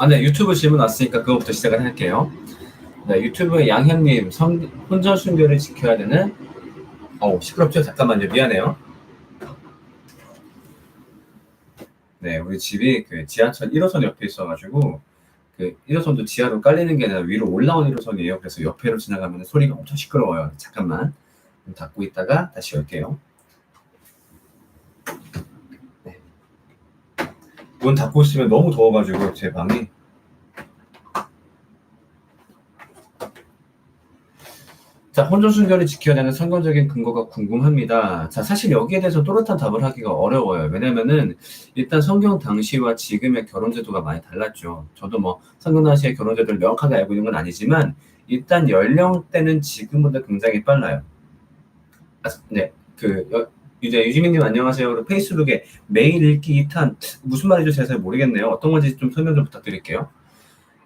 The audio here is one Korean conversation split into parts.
네, 유튜브 질문 왔으니까 그거부터 시작을 할게요. 네, 유튜브의 양현님, 혼전 순결을 지켜야 되는, 시끄럽죠? 잠깐만요. 미안해요. 네, 우리 집이 그 지하철 1호선 옆에 있어가지고, 그 1호선도 지하로 깔리는 게 아니라 위로 올라온 1호선이에요. 그래서 옆에로 지나가면 소리가 엄청 시끄러워요. 잠깐만. 문 닫고 있다가 다시 열게요. 네. 문 닫고 있으면 너무 더워가지고, 제 방이. 자, 혼전 순결을 지켜야 되는 성경적인 근거가 궁금합니다. 자, 사실 여기에 대해서 또렷한 답을 하기가 어려워요. 왜냐면은 일단 성경 당시와 지금의 결혼 제도가 많이 달랐죠. 저도 뭐 성경 당시의 결혼 제도를 명확하게 알고 있는 건 아니지만 일단 연령대는 지금보다 굉장히 빨라요. 네, 이제 유지민님 안녕하세요. 그리고 페이스북에 매일 읽기 2탄 무슨 말인지 제가 잘 모르겠네요. 어떤 건지 좀 설명 좀 부탁드릴게요.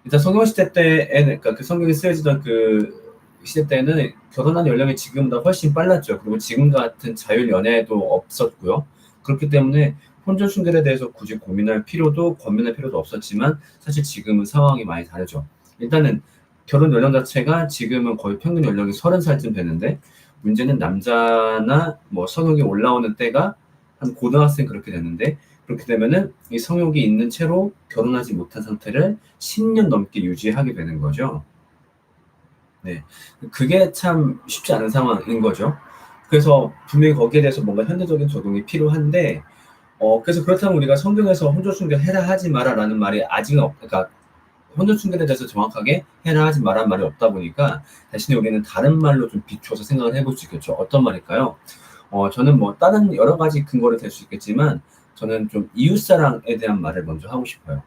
일단 성경 시대 때에는, 그러니까 그 성경이 쓰여지던 그 시대 때는 결혼한 연령이 지금보다 훨씬 빨랐죠. 그리고 지금 같은 자율 연애도 없었고요. 그렇기 때문에 혼전 순결에 대해서 굳이 고민할 필요도 권면할 필요도 없었지만 사실 지금은 상황이 많이 다르죠. 일단은 결혼 연령 자체가 지금은 거의 평균 연령이 30살쯤 되는데 문제는 남자나 뭐 성욕이 올라오는 때가 한 고등학생 그렇게 되는데 그렇게 되면은 이 성욕이 있는 채로 결혼하지 못한 상태를 10년 넘게 유지하게 되는 거죠. 네. 그게 참 쉽지 않은 상황인 거죠. 그래서 분명히 거기에 대해서 뭔가 현대적인 적용이 필요한데, 그래서 그렇다면 우리가 성경에서 혼전순결 해라 하지 마라라는 말이 아직은 그러니까 혼전순결에 대해서 정확하게 해라 하지 마라는 말이 없다 보니까 대신에 우리는 다른 말로 좀 비추어서 생각을 해볼 수 있겠죠. 어떤 말일까요? 저는 뭐 다른 여러 가지 근거를 댈 수 있겠지만 저는 좀 이웃사랑에 대한 말을 먼저 하고 싶어요.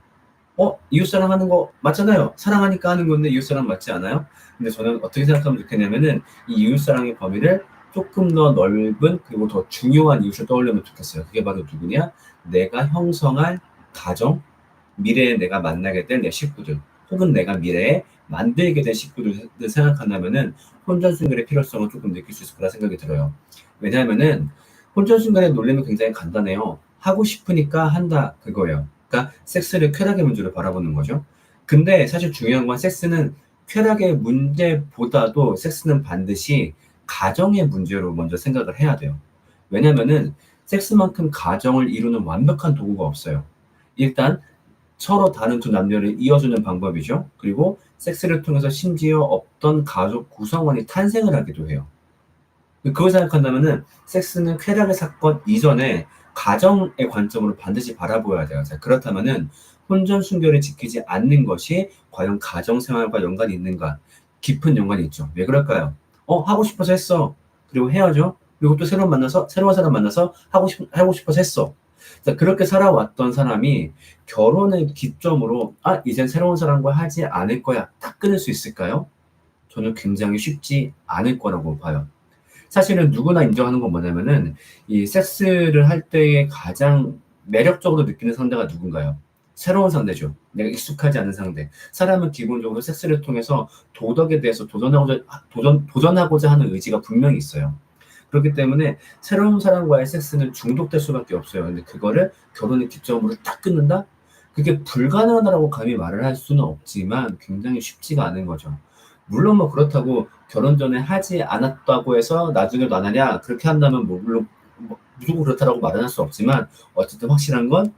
이웃사랑 하는 거 맞잖아요. 사랑하니까 하는 건데 이웃사랑 맞지 않아요? 근데 저는 어떻게 생각하면 좋겠냐면은 이 이웃사랑의 범위를 조금 더 넓은 그리고 더 중요한 이웃을 떠올리면 좋겠어요. 그게 바로 누구냐? 내가 형성할 가정, 미래에 내가 만나게 될 내 식구들, 혹은 내가 미래에 만들게 될 식구들을 생각한다면은 혼전순결의 필요성을 조금 느낄 수 있을 거라 생각이 들어요. 왜냐하면은 혼전순결의 논리는 굉장히 간단해요. 하고 싶으니까 한다 그거예요. 그러니까 섹스를 쾌락의 문제로 바라보는 거죠. 근데 사실 중요한 건 섹스는 쾌락의 문제보다도 섹스는 반드시 가정의 문제로 먼저 생각을 해야 돼요. 왜냐면은 섹스만큼 가정을 이루는 완벽한 도구가 없어요. 일단 서로 다른 두 남녀를 이어주는 방법이죠. 그리고 섹스를 통해서 심지어 없던 가족 구성원이 탄생을 하기도 해요. 그걸 생각한다면은 섹스는 쾌락의 사건 이전에 가정의 관점으로 반드시 바라보아야 돼요. 자, 그렇다면은 혼전 순결을 지키지 않는 것이 과연 가정 생활과 연관이 있는가? 깊은 연관이 있죠. 왜 그럴까요? 하고 싶어서 했어. 그리고 헤어져. 그리고 또 새로운 사람 만나서 하고 싶어서 했어. 자, 그렇게 살아왔던 사람이 결혼을 기점으로, 이젠 새로운 사람과 하지 않을 거야. 딱 끊을 수 있을까요? 저는 굉장히 쉽지 않을 거라고 봐요. 사실은 누구나 인정하는 건 뭐냐면은 이 섹스를 할 때에 가장 매력적으로 느끼는 상대가 누군가요? 새로운 상대죠. 내가 익숙하지 않은 상대. 사람은 기본적으로 섹스를 통해서 도덕에 대해서 도전하고자 하는 의지가 분명히 있어요. 그렇기 때문에 새로운 사람과의 섹스는 중독될 수밖에 없어요. 근데 그거를 결혼의 기점으로 딱 끊는다? 그게 불가능하다라고 감히 말을 할 수는 없지만 굉장히 쉽지가 않은 거죠. 물론 뭐 그렇다고 결혼 전에 하지 않았다고 해서 나중에도 안 하냐? 그렇게 한다면 뭐 물론 뭐 무조건 그렇다라고 말은 할 수 없지만 어쨌든 확실한 건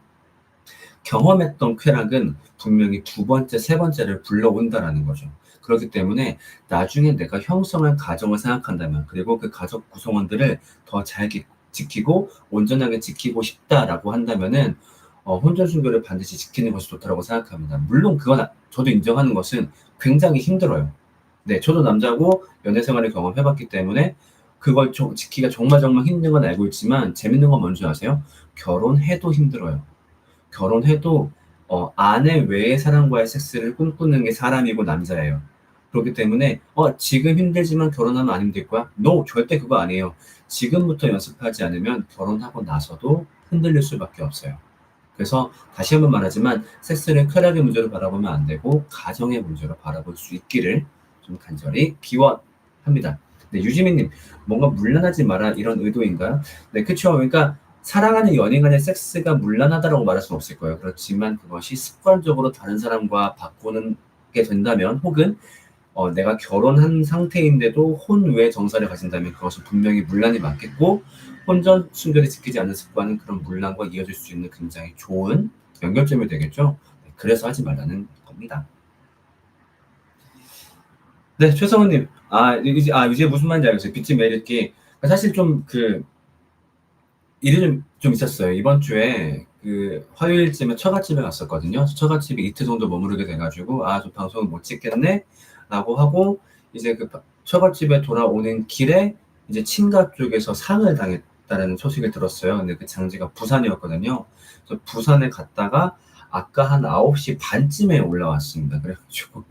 경험했던 쾌락은 분명히 두 번째, 세 번째를 불러온다라는 거죠. 그렇기 때문에 나중에 내가 형성한 가정을 생각한다면 그리고 그 가족 구성원들을 더 잘 지키고 온전하게 지키고 싶다라고 한다면은 혼전 순결을 반드시 지키는 것이 좋다라고 생각합니다. 물론 그건 저도 인정하는 것은 굉장히 힘들어요. 네, 저도 남자고 연애 생활을 경험해봤기 때문에 그걸 지키기가 정말 정말 힘든 건 알고 있지만 재밌는 건 뭔지 아세요? 결혼해도 힘들어요. 결혼해도 아내 외의 사람과의 섹스를 꿈꾸는 게 사람이고 남자예요. 그렇기 때문에 지금 힘들지만 결혼하면 안 힘들 거야? No, 절대 그거 아니에요. 지금부터 연습하지 않으면 결혼하고 나서도 흔들릴 수밖에 없어요. 그래서 다시 한번 말하지만 섹스를 쾌락의 문제로 바라보면 안 되고 가정의 문제로 바라볼 수 있기를 좀 간절히 기원합니다. 네, 유지민님, 뭔가 물러나지 마라 이런 의도인가요? 네, 그렇죠. 그러니까 사랑하는 연인 간의 섹스가 문란하다라고 말할 수는 없을 거예요. 그렇지만 그것이 습관적으로 다른 사람과 바꾸는 게 된다면 혹은 내가 결혼한 상태인데도 혼외 정사를 가진다면 그것은 분명히 문란이 맞겠고 혼전 순결이 지키지 않는 습관은 그런 문란과 이어질 수 있는 굉장히 좋은 연결점이 되겠죠. 그래서 하지 말라는 겁니다. 네, 최성훈님. 이제 무슨 말인지 알겠어요. 빚집 매일읽기. 사실 일이 좀 있었어요. 이번 주에 화요일쯤에 처갓집에 갔었거든요. 처갓집에 이틀 정도 머무르게 돼가지고, 좀 방송을 못 찍겠네? 라고 하고, 이제 처갓집에 돌아오는 길에 이제 친가 쪽에서 상을 당했다는 소식을 들었어요. 근데 그 장지가 부산이었거든요. 그래서 부산에 갔다가 아까 한 9시 반쯤에 올라왔습니다. 그래가지고.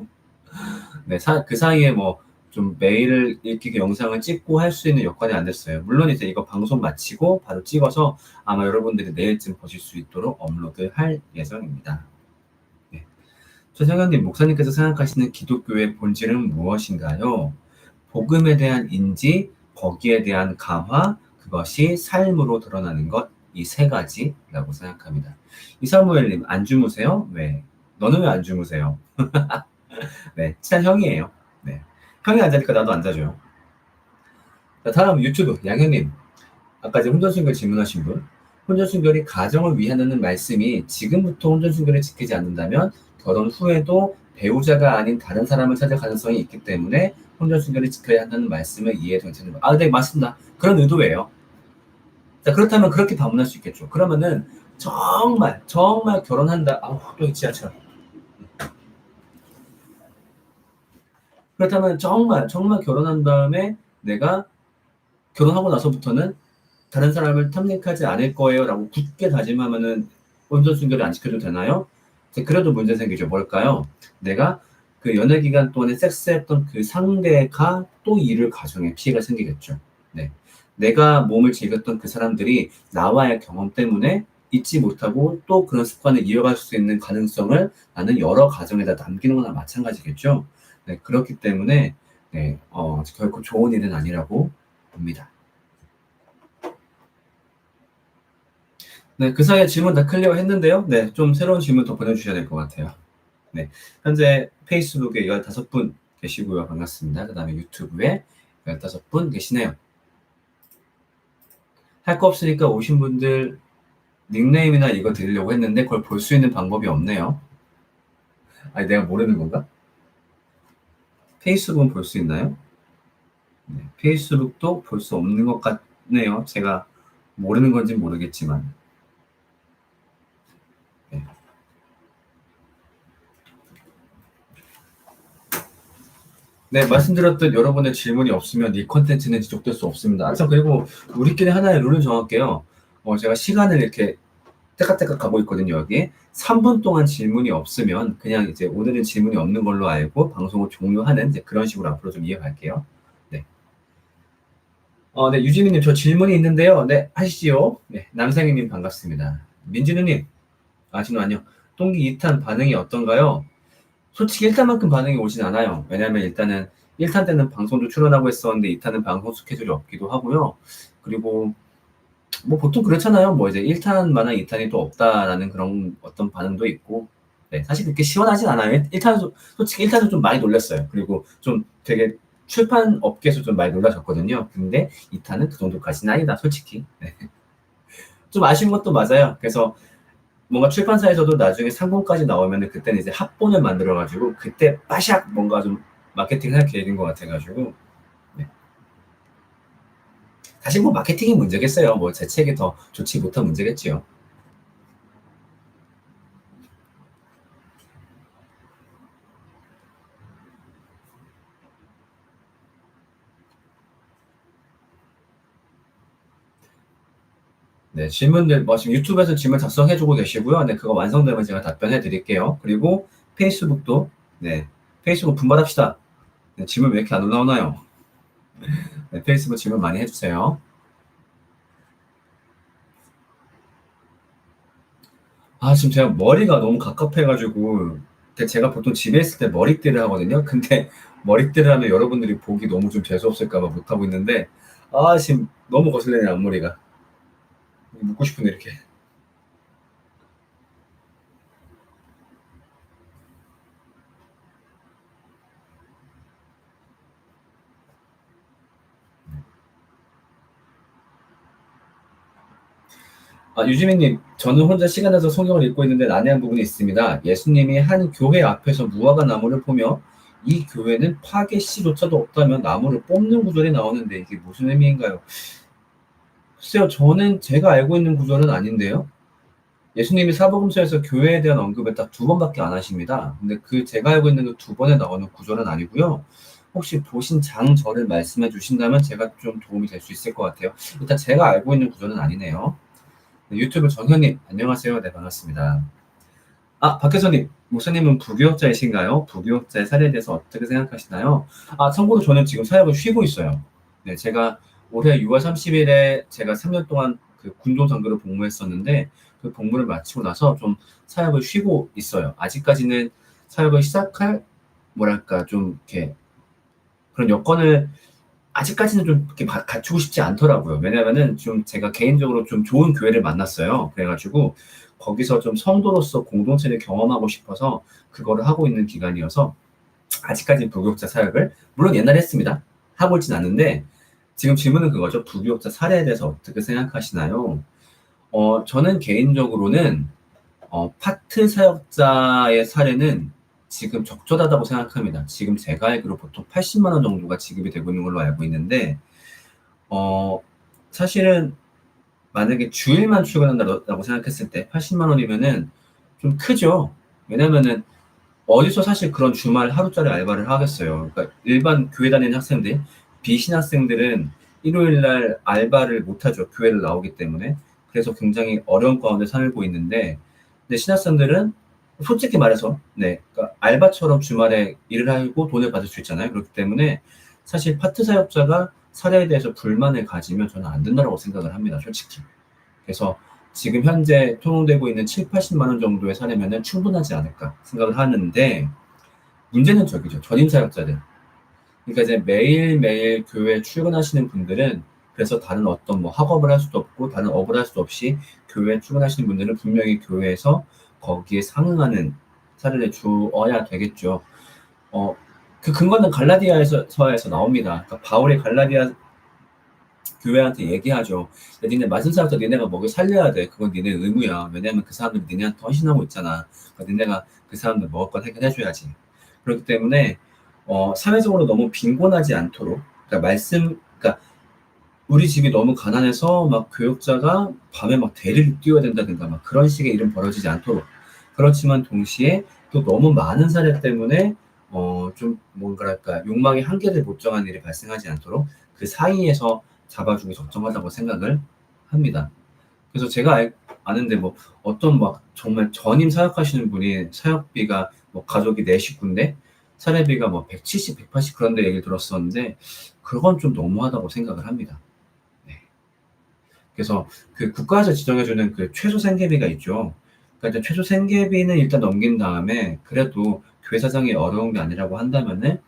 네, 그 사이에 좀 메일을 읽기 영상을 찍고 할 수 있는 여건이 안 됐어요. 물론 이제 이거 방송 마치고 바로 찍어서 아마 여러분들이 내일쯤 보실 수 있도록 업로드할 예정입니다. 네. 최성현님, 목사님께서 생각하시는 기독교의 본질은 무엇인가요? 복음에 대한 인지, 거기에 대한 감화, 그것이 삶으로 드러나는 것, 이 세 가지라고 생각합니다. 이사무엘님, 안 주무세요? 왜? 너는 왜 안 주무세요? 네, 친한 형이에요. 네. 형이 안 자니까 나도 안 자죠. 자, 다음 유튜브 양현님. 아까 이제 혼전순결 질문하신 분. 혼전순결이 가정을 위하는 말씀이 지금부터 혼전순결을 지키지 않는다면 결혼 후에도 배우자가 아닌 다른 사람을 찾을 가능성이 있기 때문에 혼전순결을 지켜야 한다는 말씀을 이해해도 괜찮은 거. 네, 맞습니다. 그런 의도예요. 자, 그렇다면 그렇게 반문할 수 있겠죠. 그러면은 정말 결혼한다. 또 지하철. 그렇다면 정말 결혼한 다음에 내가 결혼하고 나서부터는 다른 사람을 탐닉하지 않을 거예요 라고 굳게 다짐하면은 혼전순결을 안 시켜도 되나요? 그래도 문제 생기죠. 뭘까요? 내가 그 연애 기간 동안에 섹스했던 그 상대가 또 이를 가정에 피해가 생기겠죠. 네. 내가 몸을 즐겼던 그 사람들이 나와의 경험 때문에 잊지 못하고 또 그런 습관을 이어갈 수 있는 가능성을 나는 여러 가정에다 남기는 거나 마찬가지겠죠. 네, 그렇기 때문에 네, 결코 좋은 일은 아니라고 봅니다. 네, 그 사이에 질문 다 클리어 했는데요. 네, 좀 새로운 질문 더 보내주셔야 될 것 같아요. 네, 현재 페이스북에 15분 계시고요. 반갑습니다. 그 다음에 유튜브에 15분 계시네요. 할 거 없으니까 오신 분들 닉네임이나 이거 드리려고 했는데 그걸 볼 수 있는 방법이 없네요. 내가 모르는 건가? 페이스북은 볼 수 있나요? 네, 페이스북도 볼 수 없는 것 같네요. 제가 모르는 건지 모르겠지만. 네. 네, 말씀드렸듯 여러분의 질문이 없으면 이 컨텐츠는 지속될 수 없습니다. 그리고 우리끼리 하나의 룰을 정할게요. 제가 시간을 이렇게 때깍때깍 가고 있거든요, 여기. 3분 동안 질문이 없으면 그냥 이제 오늘은 질문이 없는 걸로 알고 방송을 종료하는 이제 그런 식으로 앞으로 좀 이어갈게요. 네. 네, 유진우님, 저 질문이 있는데요. 네, 하시지요. 네, 남상희님 반갑습니다. 민진우님, 진우 안녕. 똥기 2탄 반응이 어떤가요? 솔직히 1탄만큼 반응이 오진 않아요. 왜냐면 일단은 1탄 때는 방송도 출연하고 했었는데 2탄은 방송 스케줄이 없기도 하고요. 그리고 보통 그렇잖아요. 이제 1탄만한 2탄이 또 없다라는 그런 어떤 반응도 있고. 네, 사실 그렇게 시원하진 않아요. 솔직히 1탄은 좀 많이 놀랐어요. 그리고 좀 되게 출판 업계에서 좀 많이 놀라셨거든요. 근데 2탄은 그 정도까지는 아니다, 솔직히. 네. 좀 아쉬운 것도 맞아요. 그래서 뭔가 출판사에서도 나중에 상봉까지 나오면 그때는 이제 합본을 만들어가지고 그때 빠샥 뭔가 좀 마케팅할 계획인 것 같아가지고. 네. 사실 마케팅이 문제겠어요. 제 책이 더 좋지 못한 문제겠지요. 네, 질문들, 지금 유튜브에서 질문 작성해주고 계시고요. 네, 그거 완성되면 제가 답변해 드릴게요. 그리고 페이스북도, 네, 페이스북 분발합시다. 네, 질문 왜 이렇게 안 올라오나요? 네, 페이스북 질문 많이 해주세요. 지금 제가 머리가 너무 갑갑해가지고, 제가 보통 집에 있을 때 머리띠를 하거든요. 근데 머리띠를 하면 여러분들이 보기 너무 좀 재수없을까봐 못하고 있는데, 지금 너무 거슬리네요, 앞머리가. 묻고 싶은데 이렇게. 유지민님, 저는 혼자 시간 내서 성경을 읽고 있는데 난해한 부분이 있습니다. 예수님이 한 교회 앞에서 무화과 나무를 보며 이 교회는 파괴 씨조차도 없다면 나무를 뽑는 구절이 나오는데 이게 무슨 의미인가요? 글쎄요, 저는 제가 알고 있는 구절은 아닌데요. 예수님이 사복음서에서 교회에 대한 언급을 딱 두 번밖에 안 하십니다. 근데 그 제가 알고 있는 그 두 번에 나오는 구절은 아니고요. 혹시 보신 장절을 말씀해 주신다면 제가 좀 도움이 될 수 있을 것 같아요. 일단 제가 알고 있는 구절은 아니네요. 네, 유튜브 정현님, 안녕하세요. 네, 반갑습니다. 박혜선님, 목사님은 부교역자이신가요? 부교역자의 사례에 대해서 어떻게 생각하시나요? 참고로 저는 지금 사역을 쉬고 있어요. 네, 제가 올해 6월 30일에 제가 3년 동안 그 군도 장교로 복무했었는데, 그 복무를 마치고 나서 좀 사역을 쉬고 있어요. 아직까지는 사역을 시작할, 뭐랄까, 좀 이렇게 그런 여건을 아직까지는 좀 이렇게 갖추고 싶지 않더라고요. 왜냐면은 좀 제가 개인적으로 좀 좋은 교회를 만났어요. 그래가지고 거기서 좀 성도로서 공동체를 경험하고 싶어서 그거를 하고 있는 기간이어서 아직까지 부교육자 사역을 물론 옛날에 했습니다. 하고 있진 않는데 지금 질문은 그거죠. 부교육자 사례에 대해서 어떻게 생각하시나요? 저는 개인적으로는 파트 사역자의 사례는 지금 적절하다고 생각합니다. 지금 제가 알기로 보통 80만 원 정도가 지급이 되고 있는 걸로 알고 있는데 어, 사실은 만약에 주일만 출근한다고 생각했을 때 80만 원이면은 좀 크죠. 왜냐면은 어디서 사실 그런 주말 하루짜리 알바를 하겠어요. 그러니까 일반 교회 다니는 학생들, 비신학생들은 일요일 날 알바를 못 하죠. 교회를 나오기 때문에. 그래서 굉장히 어려운 가운데 살고 있는데, 근데 신학생들은 솔직히 말해서, 네, 그러니까 알바처럼 주말에 일을 하고 돈을 받을 수 있잖아요. 그렇기 때문에 사실 파트 사역자가 사례에 대해서 불만을 가지면 저는 안 된다고 생각을 합니다. 솔직히. 그래서 지금 현재 통용되고 있는 7, 80만 원 정도의 사례면은 충분하지 않을까 생각을 하는데 문제는 저기죠. 전임 사역자들. 그러니까 이제 매일매일 교회 출근하시는 분들은 그래서 다른 어떤 뭐 학업을 할 수도 없고 다른 업을 할 수도 없이 교회에 출근하시는 분들은 분명히 교회에서 거기에 상응하는 사례를 주어야 되겠죠. 어, 그 근거는 갈라디아서에서 나옵니다. 그러니까 바울이 갈라디아 교회한테 얘기하죠. 야, 니네 맞은 사람도 니네가 먹여 살려야 돼. 그건 니네 의무야. 왜냐면 그 사람들이 니네한테 헌신하고 있잖아. 그러니까 니네가 그 사람들 먹을 건 해결해줘야지. 그렇기 때문에 사회적으로 너무 빈곤하지 않도록 그러니까 그러니까 우리 집이 너무 가난해서 막 교육자가 밤에 막 대리를 뛰어야 된다든가 막 그런 식의 일은 벌어지지 않도록 그렇지만 동시에 또 너무 많은 사례 때문에 좀 뭔가랄까 욕망의 한계를 못 정한 일이 발생하지 않도록 그 사이에서 잡아주기 적정하다고 생각을 합니다. 그래서 제가 아는데 뭐 어떤 막 정말 전임 사역하시는 분이 사역비가 뭐 가족이 네 식구인데 사례비가 뭐 170, 180 그런 데 얘기를 들었었는데 그건 좀 너무하다고 생각을 합니다. 네. 그래서 그 국가에서 지정해주는 그 최소 생계비가 있죠. 그러니까 최소 생계비는 일단 넘긴 다음에 그래도 교회 사정이 어려운 게 아니라고 한다면은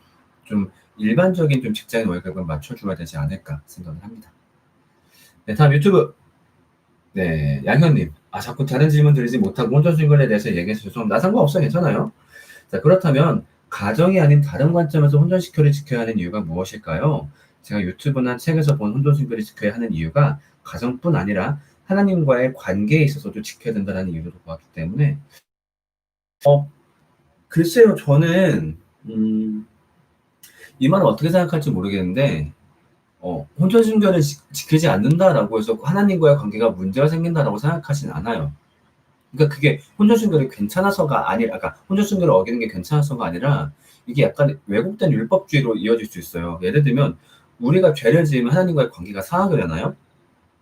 좀 일반적인 좀 직장인 월급은 맞춰줘야 되지 않을까 생각을 합니다. 네, 다음 유튜브. 네, 양현님. 자꾸 다른 질문 드리지 못하고 혼전신고에 대해서 얘기해서 죄송합니다. 상관없어요. 괜찮아요. 자, 그렇다면 가정이 아닌 다른 관점에서 혼전신교를 지켜야 하는 이유가 무엇일까요? 제가 유튜브나 책에서 본 혼전신교를 지켜야 하는 이유가 가정뿐 아니라 하나님과의 관계에 있어서도 지켜야 된다는 이유로 보았기 때문에 글쎄요. 저는 이 말을 어떻게 생각할지 모르겠는데 혼전순결을 지키지 않는다라고 해서 하나님과의 관계가 문제가 생긴다라고 생각하진 않아요. 그러니까 그게 혼전순결이 괜찮아서가 아니라, 그러니까 혼전순결을 어기는 게 괜찮아서가 아니라 이게 약간 왜곡된 율법주의로 이어질 수 있어요. 예를 들면 우리가 죄를 지으면 하나님과의 관계가 상하게 되나요?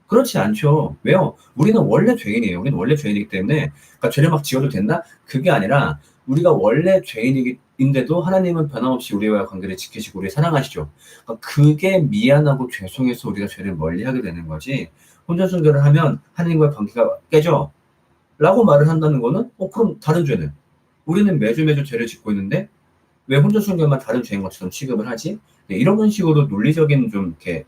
그렇지 않죠. 왜요? 우리는 원래 죄인이에요. 우리는 원래 죄인이기 때문에 그러니까 죄를 막 지어도 된다? 그게 아니라 우리가 원래 죄인인데도 하나님은 변함없이 우리와 관계를 지키시고 우리를 사랑하시죠. 그러니까 그게 미안하고 죄송해서 우리가 죄를 멀리하게 되는 거지. 혼전순결을 하면 하나님과의 관계가 깨져. 라고 말을 한다는 거는 그럼 다른 죄는? 우리는 매주 죄를 짓고 있는데 왜 혼전순결만 다른 죄인 것처럼 취급을 하지? 네, 이런 식으로 논리적인 좀 이렇게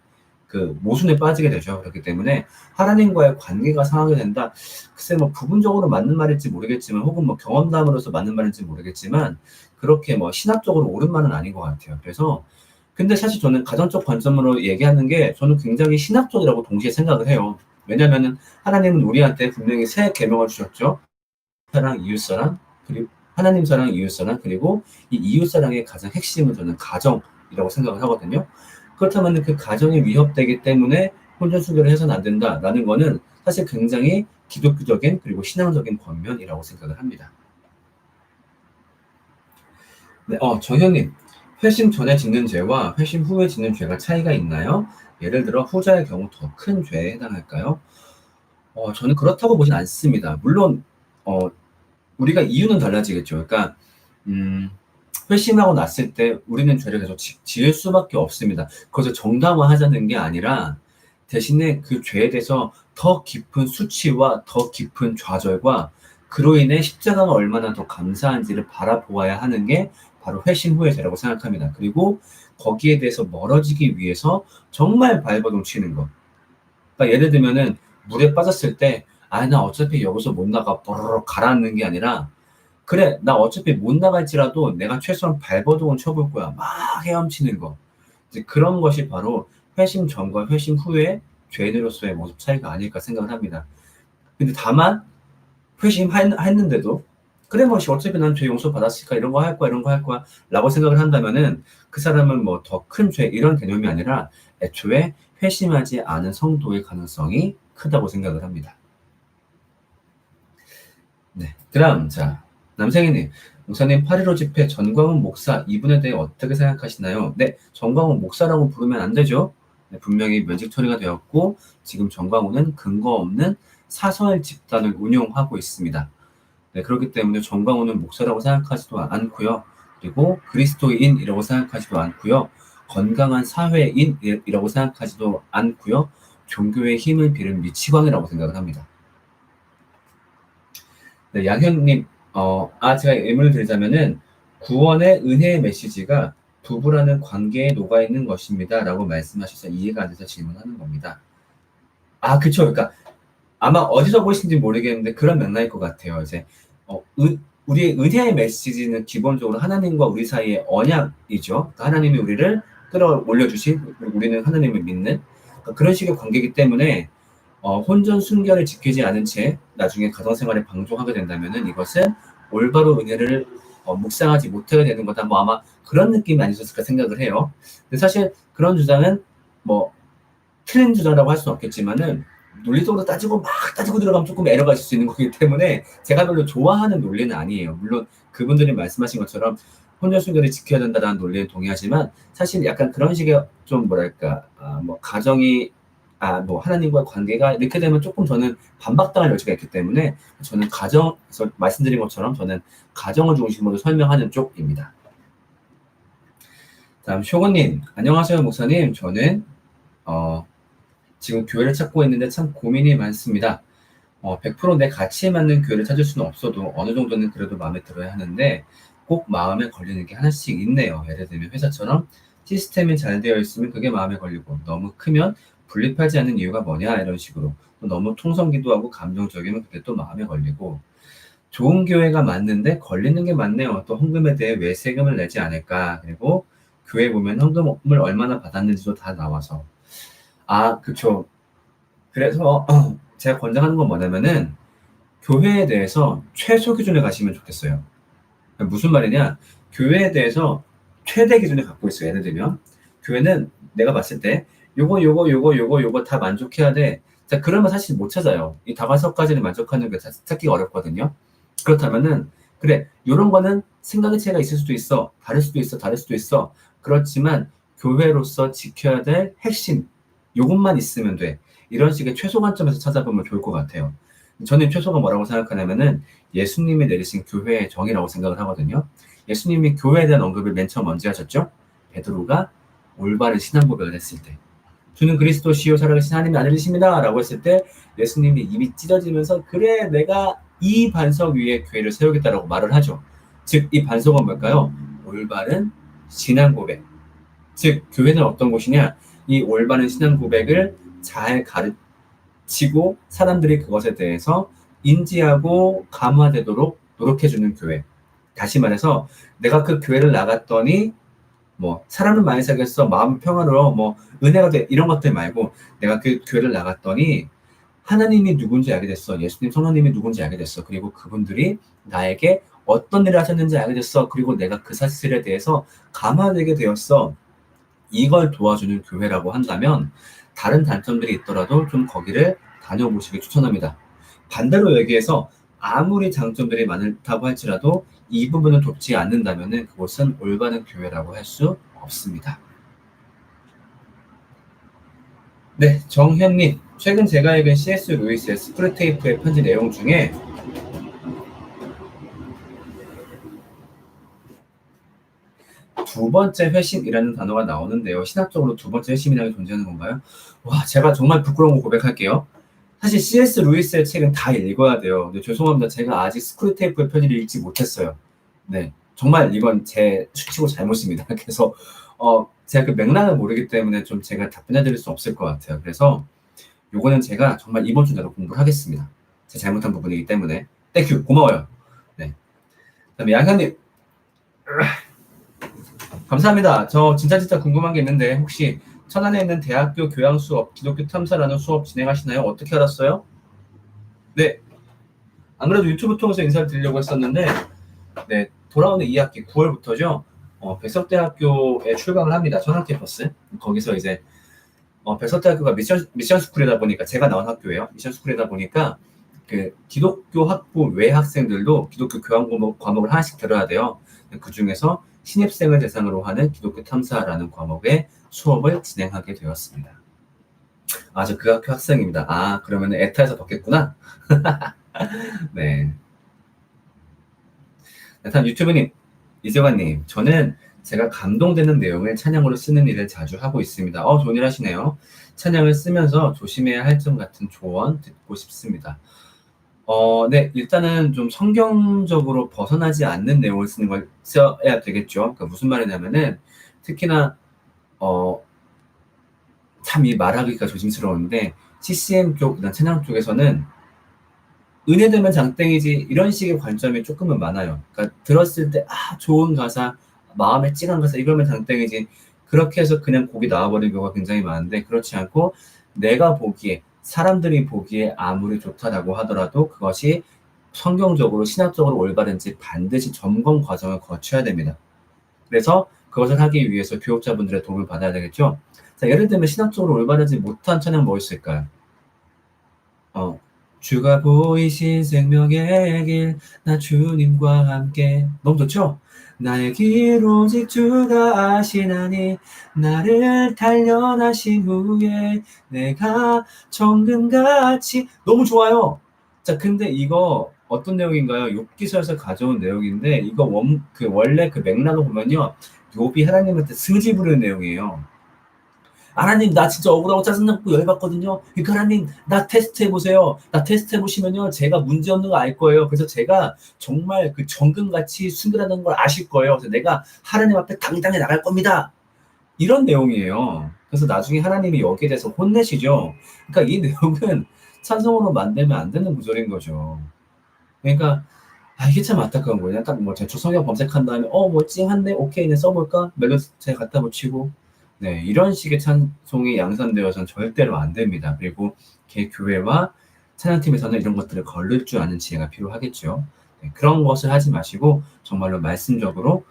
그 모순에 빠지게 되죠. 그렇기 때문에 하나님과의 관계가 상하게 된다. 글쎄 뭐 부분적으로 맞는 말일지 모르겠지만 혹은 뭐 경험담으로서 맞는 말인지 모르겠지만 그렇게 뭐 신학적으로 옳은 말은 아닌 것 같아요. 그래서 근데 사실 저는 가정적 관점으로 얘기하는 게 저는 굉장히 신학적이라고 동시에 생각을 해요. 왜냐면은 하나님은 우리한테 분명히 새 계명을 주셨죠. 사랑, 이웃사랑, 그리고 하나님 사랑, 이웃사랑, 그리고 이 이웃사랑의 가장 핵심은 저는 가정이라고 생각을 하거든요. 그렇다면 그 가정이 위협되기 때문에 혼전순결을 해서는 안 된다라는 거는 사실 굉장히 기독교적인 그리고 신앙적인 권면이라고 생각을 합니다. 네, 정현님, 회심 전에 짓는 죄와 회심 후에 짓는 죄가 차이가 있나요? 예를 들어 후자의 경우 더 큰 죄에 해당할까요? 저는 그렇다고 보진 않습니다. 물론 어, 우리가 이유는 달라지겠죠. 그러니까 음, 회심하고 났을 때 우리는 죄를 계속 지을 수밖에 없습니다. 그것을 정당화하자는 게 아니라 대신에 그 죄에 대해서 더 깊은 수치와 더 깊은 좌절과 그로 인해 십자가가 얼마나 더 감사한지를 바라보아야 하는 게 바로 회심 후의 죄라고 생각합니다. 그리고 거기에 대해서 멀어지기 위해서 정말 발버둥 치는 것. 그러니까 예를 들면은 물에 빠졌을 때, 나 어차피 여기서 못 나가, 버르르 가라앉는 게 아니라, 그래, 나 어차피 못 나갈지라도 내가 최소한 발버둥은 쳐볼 거야. 막 헤엄치는 거. 이제 그런 것이 바로 회심 전과 회심 후의 죄인으로서의 모습 차이가 아닐까 생각을 합니다. 근데 다만, 회심했는데도, 그래, 뭐, 어차피 난 죄 용서 받았으니까 이런 거 할 거야, 이런 거 할 거야, 라고 생각을 한다면은 그 사람은 뭐 더 큰 죄, 이런 개념이 아니라 애초에 회심하지 않은 성도의 가능성이 크다고 생각을 합니다. 네. 그다음, 자, 남생희님, 목사님 8.15 집회 전광훈 목사 이분에 대해 어떻게 생각하시나요? 네, 전광훈 목사라고 부르면 안 되죠. 네, 분명히 면직 처리가 되었고 지금 전광훈은 근거 없는 사설 집단을 운용하고 있습니다. 네, 그렇기 때문에 전광훈은 목사라고 생각하지도 않고요. 그리고 그리스도인이라고 생각하지도 않고요. 건강한 사회인이라고 생각하지도 않고요. 종교의 힘을 빌은 미치광이라고 생각을 합니다. 네, 양현님, 제가 예문을 드리자면은, 구원의 은혜의 메시지가 부부라는 관계에 녹아있는 것입니다. 라고 말씀하셔서 이해가 안 돼서 질문하는 겁니다. 그쵸. 그러니까, 아마 어디서 보신지 모르겠는데 그런 맥락일 것 같아요. 이제, 우리의 은혜의 메시지는 기본적으로 하나님과 우리 사이의 언약이죠. 그러니까 하나님이 우리를 끌어올려주신, 그리고 우리는 하나님을 믿는, 그러니까 그런 식의 관계이기 때문에, 혼전 순결을 지키지 않은 채 나중에 가정생활에 방종하게 된다면은 이것은 올바로 은혜를 묵상하지 못하게 되는 거다. 뭐 아마 그런 느낌이 아니었을까 생각을 해요. 근데 사실 그런 주장은 뭐 틀린 주장이라고 할 수는 없겠지만은 논리적으로 따지고 막 따지고 들어가면 조금 에러가 있을 수 있는 거기 때문에 제가 별로 좋아하는 논리는 아니에요. 물론 그분들이 말씀하신 것처럼 혼전 순결을 지켜야 된다는 논리에 동의하지만 사실 약간 그런 식의 좀 뭐랄까 뭐 가정이 뭐 하나님과의 관계가 이렇게 되면 조금 저는 반박당할 여지가 있기 때문에 저는 가정에서 말씀드린 것처럼 저는 가정을 중심으로 설명하는 쪽입니다. 다음 쇼고님, 안녕하세요 목사님. 저는 지금 교회를 찾고 있는데 참 고민이 많습니다. 100%내 가치에 맞는 교회를 찾을 수는 없어도 어느 정도는 그래도 마음에 들어야 하는데 꼭 마음에 걸리는 게 하나씩 있네요. 예를 들면 회사처럼 시스템이 잘 되어 있으면 그게 마음에 걸리고 너무 크면 분립하지 않는 이유가 뭐냐 이런 식으로 또 너무 통성기도하고 감정적이면 그게 또 마음에 걸리고 좋은 교회가 맞는데 걸리는 게 많네요. 또 헌금에 대해 왜 세금을 내지 않을까 그리고 교회 보면 헌금을 얼마나 받았는지도 다 나와서 그쵸. 그래서 제가 권장하는 건 뭐냐면은 교회에 대해서 최소 기준에 가시면 좋겠어요. 무슨 말이냐? 교회에 대해서 최대 기준을 갖고 있어요. 예를 들면 교회는 내가 봤을 때 요거 다 만족해야 돼. 자, 그러면 사실 못 찾아요. 이 다관서까지는 만족하는 게 찾기가 어렵거든요. 그렇다면은 그래 요런 거는 생각의 차이가 있을 수도 있어. 다를 수도 있어. 그렇지만 교회로서 지켜야 될 핵심 요것만 있으면 돼. 이런 식의 최소 관점에서 찾아보면 좋을 것 같아요. 저는 최소가 뭐라고 생각하냐면은 예수님이 내리신 교회의 정의라고 생각을 하거든요. 예수님이 교회에 대한 언급을 맨 처음 언제 하셨죠? 베드로가 올바른 신앙 고백을 했을 때. 주는 그리스도시요 살아계신 하나님의 아들이십니다. 라고 했을 때 예수님이 입이 찢어지면서 그래 내가 이 반석 위에 교회를 세우겠다라고 말을 하죠. 즉 이 반석은 뭘까요? 올바른 신앙 고백. 즉 교회는 어떤 곳이냐? 이 올바른 신앙 고백을 잘 가르치고 사람들이 그것에 대해서 인지하고 감화되도록 노력해주는 교회. 다시 말해서 내가 그 교회를 나갔더니 뭐 사람은 많이 사귀었어, 마음 평화로워, 뭐 은혜가 돼, 이런 것들 말고 내가 그 교회를 나갔더니 하나님이 누군지 알게 됐어, 예수님 성령님이 누군지 알게 됐어, 그리고 그분들이 나에게 어떤 일을 하셨는지 알게 됐어, 그리고 내가 그 사실에 대해서 감화되게 되었어, 이걸 도와주는 교회라고 한다면 다른 단점들이 있더라도 좀 거기를 다녀보시길 추천합니다. 반대로 얘기해서 아무리 장점들이 많다고 할지라도 이 부분을 돕지 않는다면 그곳은 올바른 교회라고 할 수 없습니다. 네, 정현님. 최근 제가 읽은 C.S. 루이스의 스크류테이프의 편지 내용 중에 두 번째 회심이라는 단어가 나오는데요. 신학적으로 두 번째 회심이라는 게 존재하는 건가요? 와, 제가 정말 부끄러운 거 고백할게요. 사실 C.S. 루이스의 책은 다 읽어야 돼요. 근데 죄송합니다. 제가 아직 스크류테이프의 편지를 읽지 못했어요. 네, 정말 이건 제 수치고 잘못입니다. 그래서 제가 그 맥락을 모르기 때문에 좀 제가 답변해드릴 수 없을 것 같아요. 그래서 요거는 제가 정말 이번 주 내로 공부를 하겠습니다. 제가 잘못한 부분이기 때문에. 땡큐, 고마워요. 네. 그다음에 양현님, 감사합니다. 저 진짜 궁금한 게 있는데 혹시 천안에 있는 대학교 교양 수업, 기독교 탐사라는 수업 진행하시나요? 어떻게 알았어요? 네. 안 그래도 유튜브 통해서 인사를 드리려고 했었는데, 네, 돌아오는 2학기 9월부터죠. 백석대학교에 출강을 합니다. 천안 캠퍼스. 거기서 이제 백석대학교가 미션 스쿨이다 보니까, 제가 나온 학교예요. 미션 스쿨이다 보니까 그 기독교 학부 외 학생들도 기독교 교양 과목을 하나씩 들어야 돼요. 그 중에서 신입생을 대상으로 하는 기독교 탐사라는 과목의 수업을 진행하게 되었습니다. 아, 저 그 학교 학생입니다. 아, 그러면 에타에서 받겠구나. 네. 다음 유튜브님, 이재관님, 저는 제가 감동되는 내용을 찬양으로 쓰는 일을 자주 하고 있습니다. 좋은 일 하시네요. 찬양을 쓰면서 조심해야 할 점 같은 조언 듣고 싶습니다. 네, 일단은 좀 성경적으로 벗어나지 않는 내용을 쓰는 걸 써야 되겠죠. 그러니까 무슨 말이냐면은, 특히나, 참 이 말하기가 조심스러운데, CCM 쪽, 찬양 쪽에서는 은혜되면 장땡이지, 이런 식의 관점이 조금은 많아요. 그러니까 들었을 때, 좋은 가사, 마음에 찡한 가사, 이러면 장땡이지, 그렇게 해서 그냥 곡이 나와버리는 경우가 굉장히 많은데, 그렇지 않고 내가 보기에, 사람들이 보기에 아무리 좋다라고 하더라도 그것이 성경적으로 신학적으로 올바른지 반드시 점검 과정을 거쳐야 됩니다. 그래서 그것을 하기 위해서 교육자분들의 도움을 받아야 되겠죠. 자, 예를 들면 신학적으로 올바르지 못한 찬양 뭐 있을까요? 주가 보이신 생명의 길, 나 주님과 함께. 너무 좋죠? 나의 길 오직 주가 아시나니, 나를 단련하신 후에 내가 정금같이. 너무 좋아요. 자, 근데 이거 어떤 내용인가요? 욥기서에서 가져온 내용인데, 이거 원래 그 맥락을 보면요, 욥이 하나님한테 승질 부르는 내용이에요. 하나님, 나 진짜 억울하고 짜증나고 열받거든요. 그러니까 하나님, 나 테스트 해보세요. 나 테스트 해보시면요, 제가 문제 없는 거 알 거예요. 그래서 제가 정말 그 정금같이 순결하는 걸 아실 거예요. 그래서 내가 하나님 앞에 당당히 나갈 겁니다. 이런 내용이에요. 그래서 나중에 하나님이 여기에 대해서 혼내시죠. 그러니까 이 내용은 찬송으로 만들면 안 되는 구절인 거죠. 그러니까 이게 참 안타까운 거예요. 딱 뭐 대충 성경 검색한 다음에 뭐 찡한데 오케이, 네 써볼까? 멜로디 제가 갖다 붙이고. 네, 이런 식의 찬송이 양산되어서는 절대로 안 됩니다. 그리고 교회와 찬양팀에서는 이런 것들을 걸릴 줄 아는 지혜가 필요하겠죠. 네, 그런 것을 하지 마시고 정말로 말씀적으로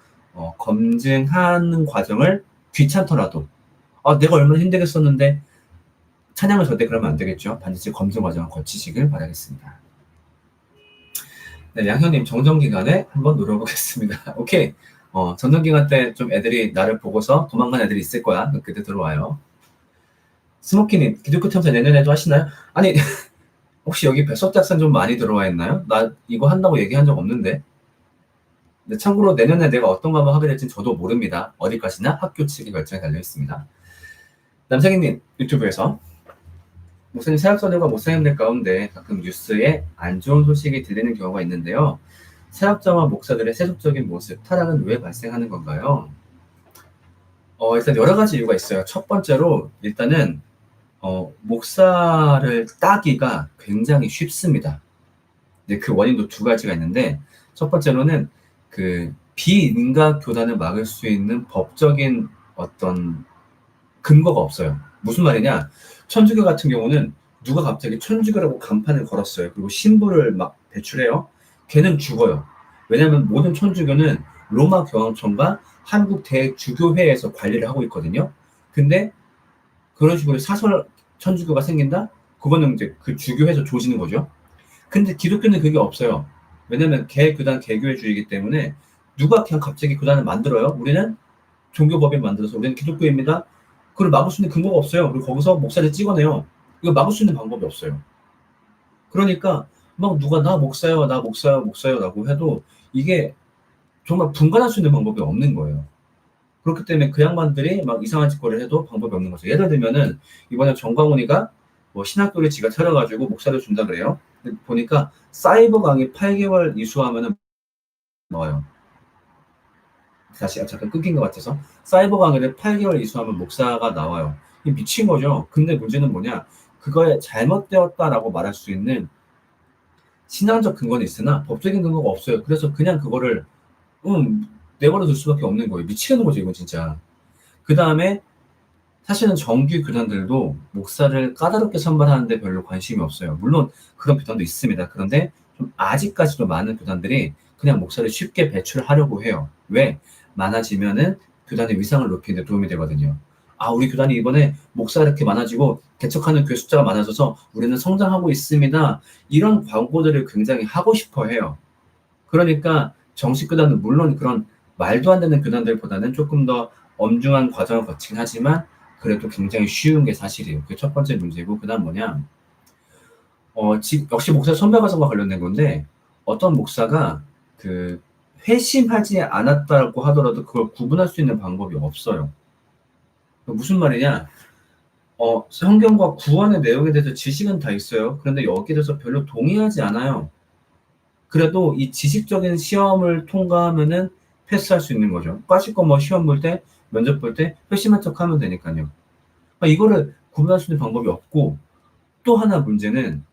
검증하는 과정을 귀찮더라도 내가 얼마나 힘들겠었는데, 찬양을 절대 그러면 안 되겠죠. 반드시 검증 과정을 거치시길 바라겠습니다. 네, 양현님, 정정기간에 한번 노려보겠습니다. 오케이. 전정기간 때 좀 애들이 나를 보고서 도망간 애들이 있을 거야. 그때 들어와요. 스모키님, 기독교 탐사 내년에도 하시나요? 아니, 혹시 여기 백석대 학생 좀 많이 들어와 있나요? 나 이거 한다고 얘기한 적 없는데. 근데 참고로 내년에 내가 어떤 과목 하게 될지는 저도 모릅니다. 어디까지나 학교 측의 결정에 달려 있습니다. 남성희님, 유튜브에서 목사님, 사역자들과 목사님들 가운데 가끔 뉴스에 안 좋은 소식이 들리는 경우가 있는데요. 사역자와 목사들의 세속적인 모습, 타락은 왜 발생하는 건가요? 일단 여러 가지 이유가 있어요. 첫 번째로 일단은 목사를 따기가 굉장히 쉽습니다. 근데 그 원인도 두 가지가 있는데, 첫 번째로는 그 비인가 교단을 막을 수 있는 법적인 어떤 근거가 없어요. 무슨 말이냐? 천주교 같은 경우는 누가 갑자기 천주교라고 간판을 걸었어요. 그리고 신부를 막 배출해요. 걔는 죽어요. 왜냐하면 모든 천주교는 로마 교황청과 한국 대주교회에서 관리를 하고 있거든요. 근데 그런 식으로 사설 천주교가 생긴다? 그거는 이제 그 주교회에서 조지는 거죠. 근데 기독교는 그게 없어요. 왜냐면 개교단 개교회주의이기 때문에 누가 그냥 갑자기 교단을 만들어요? 우리는 종교법인 만들어서 우리는 기독교입니다. 그걸 막을 수 있는 근거가 없어요. 그리고 거기서 목사를 찍어내요. 이거 막을 수 있는 방법이 없어요. 그러니까 막 누가 나 목사요, 나 목사요, 목사요라고 해도 이게 정말 분간할 수 있는 방법이 없는 거예요. 그렇기 때문에 그 양반들이 막 이상한 짓거리를 해도 방법이 없는 거죠. 예를 들면은 이번에 정광훈이가 뭐 신학교를 지가 차려가지고 목사를 준다 그래요. 보니까 사이버 강의 8개월 이수하면은 나와요. 다시 잠깐 끊긴 것 같아서 사이버 강의를 8개월 이수하면 목사가 나와요. 이게 미친 거죠. 근데 문제는 뭐냐? 그거에 잘못되었다라고 말할 수 있는 신앙적 근거는 있으나 법적인 근거가 없어요. 그래서 그냥 그거를 내버려 둘 수밖에 없는 거예요. 미치겠는 거죠, 이건 진짜. 그 다음에 사실은 정규 교단들도 목사를 까다롭게 선발하는데 별로 관심이 없어요. 물론 그런 교단도 있습니다. 그런데 좀 아직까지도 많은 교단들이 그냥 목사를 쉽게 배출하려고 해요. 왜? 많아지면은 교단의 위상을 높이는 데 도움이 되거든요. 아, 우리 교단이 이번에 목사가 이렇게 많아지고 개척하는 교회 숫자가 많아져서 우리는 성장하고 있습니다. 이런 광고들을 굉장히 하고 싶어 해요. 그러니까 정식 교단은 물론 그런 말도 안 되는 교단들보다는 조금 더 엄중한 과정을 거치긴 하지만 그래도 굉장히 쉬운 게 사실이에요. 그게 첫 번째 문제고, 그 다음 뭐냐. 역시 목사 선배 과정과 관련된 건데, 어떤 목사가 그 회심하지 않았다고 하더라도 그걸 구분할 수 있는 방법이 없어요. 무슨 말이냐. 성경과 구원의 내용에 대해서 지식은 다 있어요. 그런데 여기에 대해서 별로 동의하지 않아요. 그래도 이 지식적인 시험을 통과하면은 패스할 수 있는 거죠. 과시거 뭐 시험 볼 때, 면접 볼 때 회심한 척 하면 되니까요. 이거를 구분할 수 있는 방법이 없고, 또 하나 문제는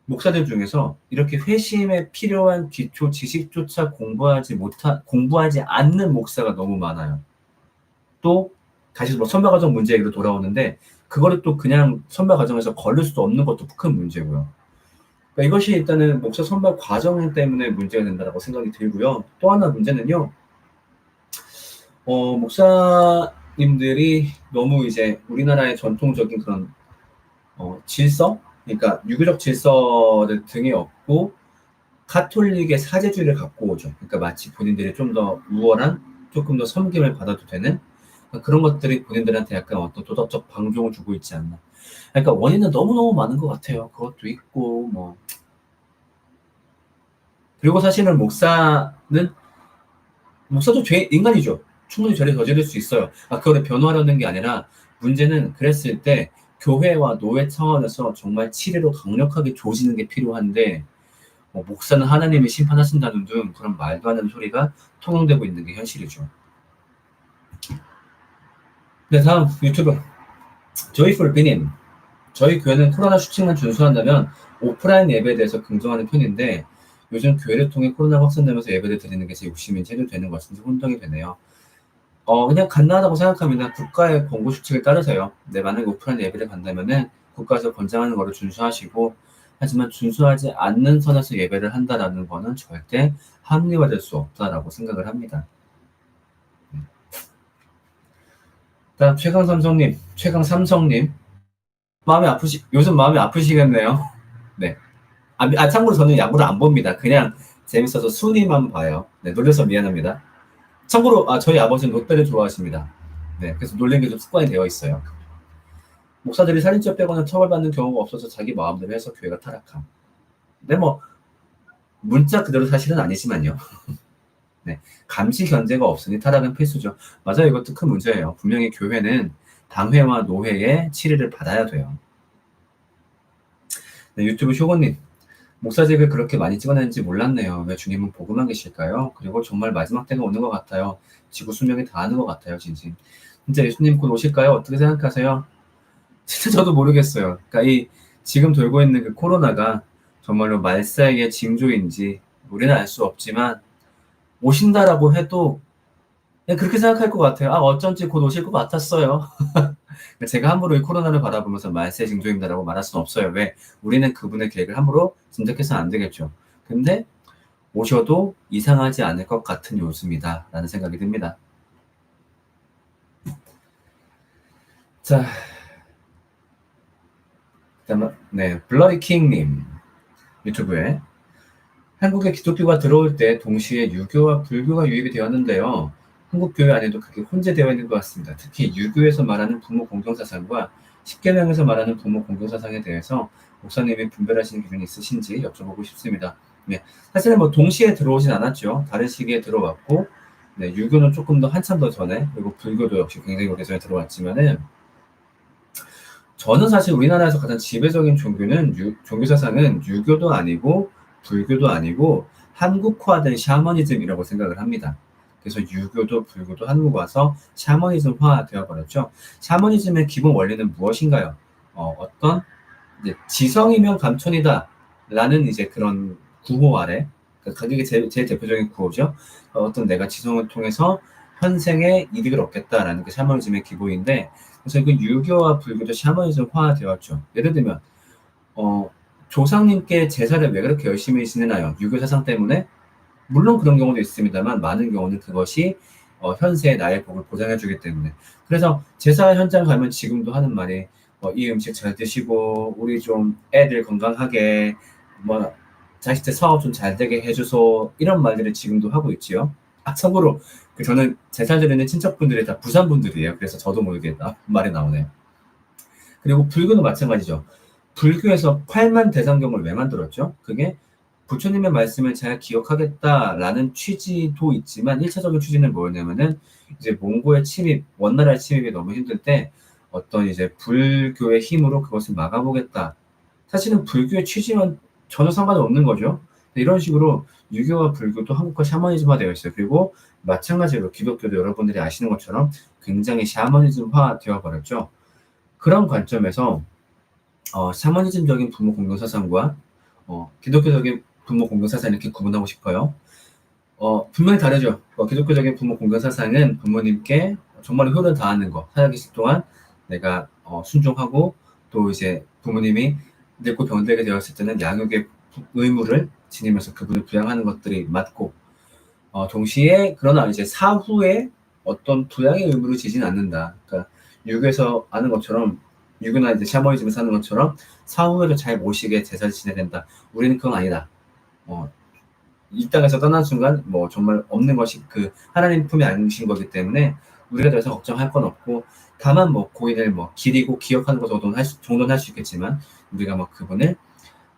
목사들 중에서 이렇게 회심에 필요한 기초 지식조차 공부하지 않는 목사가 너무 많아요. 또 다시 뭐 선발 과정 문제 얘기로 돌아오는데 그거를 또 그냥 선발 과정에서 걸릴 수도 없는 것도 큰 문제고요. 그러니까 이것이 일단은 목사 선발 과정 때문에 문제가 된다고 생각이 들고요. 또 하나 문제는요. 목사님들이 너무 이제 우리나라의 전통적인 그런 질서, 그러니까 유교적 질서를 등에 업고 가톨릭의 사제주의를 갖고 오죠. 그러니까 마치 본인들이 좀 더 우월한, 조금 더 섬김을 받아도 되는 그런 것들이 본인들한테 약간 어떤 도덕적 방종을 주고 있지 않나. 그러니까 원인은 너무너무 많은 것 같아요. 그것도 있고 뭐. 그리고 사실은 목사도 인간이죠. 충분히 죄를 저지를 수 있어요. 그거를 변호하려는 게 아니라 문제는 그랬을 때 교회와 노예 차원에서 정말 치리로 강력하게 조지는 게 필요한데 목사는 하나님이 심판하신다는 등 그런 말도 안 되는 소리가 통용되고 있는 게 현실이죠. 네, 다음 유튜브 조이풀 비님. 저희 교회는 코로나 수칙만 준수한다면 오프라인 예배에 대해서 긍정하는 편인데 요즘 교회를 통해 코로나 확산되면서 예배를 드리는 게 제 욕심인지 해도 되는 것인지 혼동이 되네요. 그냥 간단하다고 생각합니다. 국가의 권고 수칙을 따르세요. 만약에 오프라인 예배를 간다면은 국가에서 권장하는 거를 준수하시고, 하지만 준수하지 않는 선에서 예배를 한다라는 거는 절대 합리화될 수 없다라고 생각을 합니다. 다음 최강 삼성님 요즘 마음이 아프시겠네요. 네. 참고로 저는 야구를 안 봅니다. 그냥 재밌어서 순위만 봐요. 네, 놀려서 미안합니다. 참고로 저희 아버지는 롯데를 좋아하십니다. 네, 그래서 놀리는 게 좀 습관이 되어 있어요. 목사들이 살인죄 빼고는 처벌받는 경우가 없어서 자기 마음대로 해서 교회가 타락함. 네, 뭐 문자 그대로 사실은 아니지만요. 네, 감시 견제가 없으니 타락은 필수죠. 맞아요, 이것도 큰 문제예요. 분명히 교회는 당회와 노회의 치리를 받아야 돼요. 네, 유튜브 쇼고님. 목사직을 그렇게 많이 찍어내는지 몰랐네요. 왜 주님은 보고만 계실까요? 그리고 정말 마지막 때가 오는 것 같아요. 지구 수명이 다하는 것 같아요, 진심. 진짜 예수님 곧 오실까요? 어떻게 생각하세요? 진짜 저도 모르겠어요. 그러니까 이 지금 돌고 있는 그 코로나가 정말로 말세의 징조인지 우리는 알 수 없지만 오신다라고 해도 그냥 그렇게 생각할 것 같아요. 아, 어쩐지 곧 오실 것 같았어요. 제가 함부로 이 코로나를 바라보면서 말세 징조입니다라고 말할 수는 없어요. 왜? 우리는 그분의 계획을 함부로 짐작해서는 안 되겠죠. 근데 오셔도 이상하지 않을 것 같은 요즘이다라는 생각이 듭니다. 자, 그다음에 네, 블러리 킹님 유튜브에 한국에 기독교가 들어올 때 동시에 유교와 불교가 유입이 되었는데요. 한국 교회 안에도 그게 혼재되어 있는 것 같습니다. 특히 유교에서 말하는 부모 공경사상과 십계명에서 말하는 부모 공경사상에 대해서 목사님이 분별하시는 기준이 있으신지 여쭤보고 싶습니다. 네, 사실은 뭐 동시에 들어오진 않았죠. 다른 시기에 들어왔고, 네, 유교는 조금 더 한참 더 전에, 그리고 불교도 역시 굉장히 오래전에 들어왔지만은, 저는 사실 우리나라에서 가장 지배적인 종교는 종교 사상은 유교도 아니고 불교도 아니고 한국화된 샤머니즘이라고 생각을 합니다. 그래서 유교도 불교도 한국 와서 샤머니즘화 되어버렸죠. 샤머니즘의 기본 원리는 무엇인가요? 어떤 이제 지성이면 감천이다라는 이제 그런 구호 아래, 그게 제일 대표적인 구호죠. 어떤 내가 지성을 통해서 현생에 이득을 얻겠다라는 게 샤머니즘의 기본인데, 그래서 그 유교와 불교도 샤머니즘화 되었죠. 예를 들면 조상님께 제사를 왜 그렇게 열심히 지내나요? 유교 사상 때문에? 물론 그런 경우도 있습니다만 많은 경우는 그것이 현세의 나의 복을 보장해주기 때문에. 그래서 제사 현장 가면 지금도 하는 말이 이 음식 잘 드시고 우리 좀 애들 건강하게 뭐 자식들 사업 좀 잘 되게 해줘서 이런 말들을 지금도 하고 있지요. 아, 참고로 저는 제사 드리는 친척분들이 다 부산 분들이에요. 그래서 저도 모르게 말이 나오네요. 그리고 불교도 마찬가지죠. 불교에서 8만 대장경을 왜 만들었죠? 그게 부처님의 말씀을 잘 기억하겠다라는 취지도 있지만 1차적인 취지는 뭐였냐면은 이제 몽고의 침입, 원나라의 침입이 너무 힘들 때 어떤 이제 불교의 힘으로 그것을 막아보겠다. 사실은 불교의 취지만 전혀 상관이 없는 거죠. 이런 식으로 유교와 불교도 한국과 샤머니즘화 되어 있어요. 그리고 마찬가지로 기독교도 여러분들이 아시는 것처럼 굉장히 샤머니즘화 되어 버렸죠. 그런 관점에서 샤머니즘적인 부모 공동 사상과 기독교적인 부모 공동 사상 이렇게 구분하고 싶어요. 분명히 다르죠. 기독교적인 부모 공동 사상은 부모님께 정말 효를 다하는 거, 살아계실 동안 내가 순종하고 또 이제 부모님이 늙고 병들게 되었을 때는 양육의 의무를 지니면서 그분을 부양하는 것들이 맞고 동시에 그러나 이제 사후에 어떤 부양의 의무를 지진 않는다. 그러니까 유교에서 아는 것처럼 유교나 이제 샤머니즘에서 하는 것처럼 사후에도 잘 모시게 제사를 지내야 된다. 우리는 그건 아니다. 이 땅에서 떠난 순간 뭐 정말 없는 것이 그 하나님 품에 안으신 거기 때문에 우리가 더 이상 걱정할 건 없고 다만 뭐 고인을 뭐 기리고 기억하는 것 정도는 할 수 있겠지만 우리가 뭐 그분을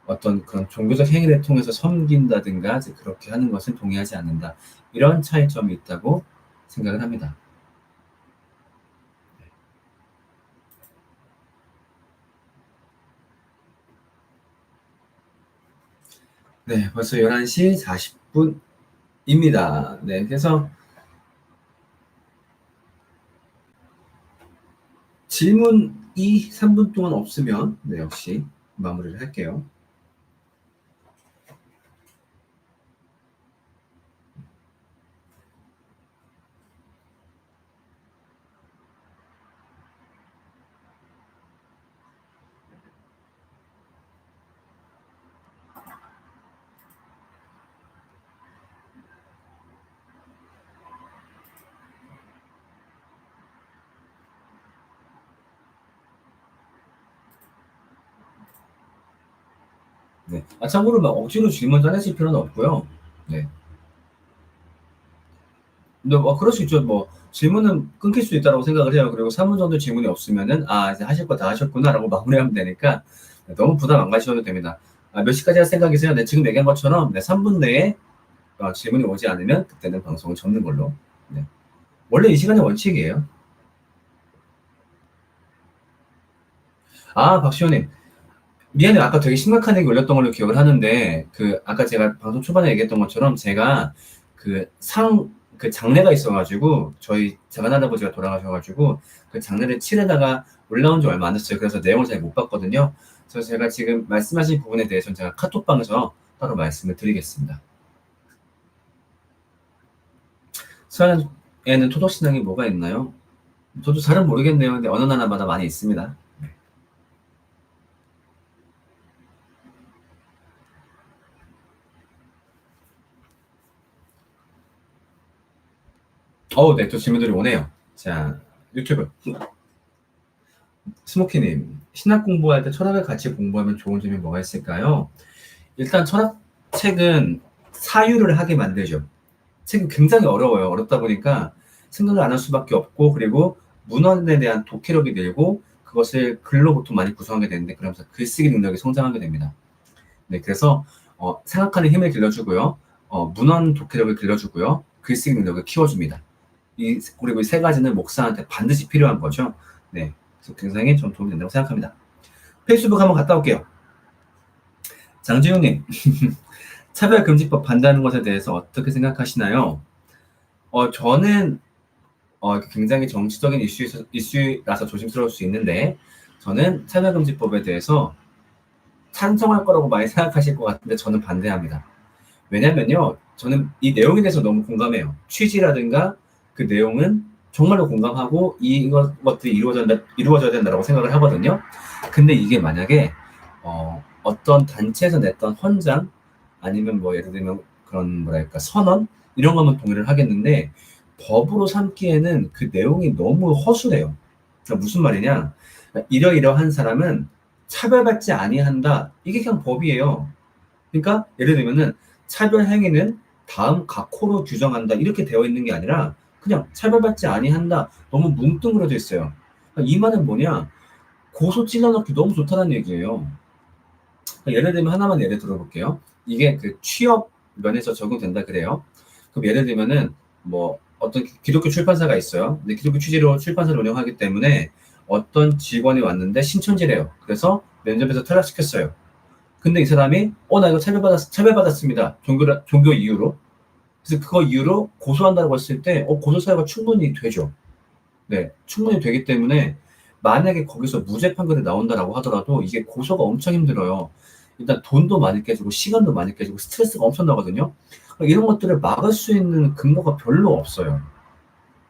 어떤 그런 종교적 행위를 통해서 섬긴다든가 그렇게 하는 것은 동의하지 않는다. 이런 차이점이 있다고 생각을 합니다. 네, 벌써 11시 40분입니다. 네, 그래서 질문이 3분 동안 없으면 네, 역시 마무리를 할게요. 네. 참고로 막 억지로 질문 짜내실 필요는 없고요. 네. 근데 그럴 수 있죠. 뭐 질문은 끊길 수 있다고 생각을 해요. 그리고 3분 정도 질문이 없으면은 이제 하실 거 다 하셨구나라고 마무리하면 되니까 너무 부담 안 가셔도 됩니다. 몇 시까지 할 생각이세요? 네, 지금 얘기한 것처럼 3분 내에 질문이 오지 않으면 그때는 방송을 접는 걸로. 네. 원래 이 시간이 원칙이에요. 박시호님. 미안해. 아까 되게 심각한 얘기 올렸던 걸로 기억을 하는데, 아까 제가 방송 초반에 얘기했던 것처럼 제가 장례가 있어가지고, 저희 작은할아버지가 돌아가셔가지고, 그 장례를 치르다가 올라온 지 얼마 안 됐어요. 그래서 내용을 잘 못 봤거든요. 그래서 제가 지금 말씀하신 부분에 대해서는 제가 카톡방에서 따로 말씀을 드리겠습니다. 서양에는 토독신앙이 뭐가 있나요? 저도 잘은 모르겠네요. 근데 어느 나라마다 많이 있습니다. 네, 또 질문들이 오네요. 자, 유튜브. 스모키님, 신학 공부할 때 철학을 같이 공부하면 좋은 점이 뭐가 있을까요? 일단 철학책은 사유를 하게 만들죠. 책은 굉장히 어려워요. 어렵다 보니까 생각을 안 할 수밖에 없고, 그리고 문헌에 대한 독해력이 늘고, 그것을 글로 보통 많이 구성하게 되는데, 그러면서 글쓰기 능력이 성장하게 됩니다. 네, 그래서 생각하는 힘을 길러주고요. 문헌 독해력을 길러주고요. 글쓰기 능력을 키워줍니다. 그리고 이 세 가지는 목사한테 반드시 필요한 거죠. 네, 그래서 굉장히 좀 도움이 된다고 생각합니다. 페이스북 한번 갔다 올게요. 장지훈님, 차별금지법 반대하는 것에 대해서 어떻게 생각하시나요? 저는 굉장히 정치적인 이슈라서 조심스러울 수 있는데, 저는 차별금지법에 대해서 찬성할 거라고 많이 생각하실 것 같은데 저는 반대합니다. 왜냐면요, 저는 이 내용에 대해서 너무 공감해요. 취지라든가 그 내용은 정말로 공감하고 이것들이 이루어져야 된다고 생각을 하거든요. 근데 이게 만약에 어떤 단체에서 냈던 헌장 아니면 뭐 예를 들면 그런 뭐랄까 선언 이런 거면 동의를 하겠는데 법으로 삼기에는 그 내용이 너무 허술해요. 그러니까 무슨 말이냐? 이러이러한 사람은 차별받지 아니한다. 이게 그냥 법이에요. 그러니까 예를 들면은 차별 행위는 다음 각호로 규정한다 이렇게 되어 있는 게 아니라 그냥 차별받지 아니한다 너무 뭉뚱그려져 있어요. 그러니까 이 말은 뭐냐? 고소 찔러넣기 너무 좋다는 얘기예요. 그러니까 예를 들면 하나만 예를 들어볼게요. 이게 그 취업 면에서 적용된다 그래요. 그럼 예를 들면은 뭐 어떤 기독교 출판사가 있어요. 근데 기독교 취지로 출판사를 운영하기 때문에 어떤 직원이 왔는데 신천지래요. 그래서 면접에서 탈락시켰어요. 근데 이 사람이 나 이거 차별받았습니다. 종교 이유로. 그래서 그거 이유로 고소한다고 했을 때 고소 사유가 충분히 되죠. 네, 충분히 되기 때문에 만약에 거기서 무죄 판결이 나온다라고 하더라도 이게 고소가 엄청 힘들어요. 일단 돈도 많이 깨지고 시간도 많이 깨지고 스트레스가 엄청 나거든요. 이런 것들을 막을 수 있는 근거가 별로 없어요.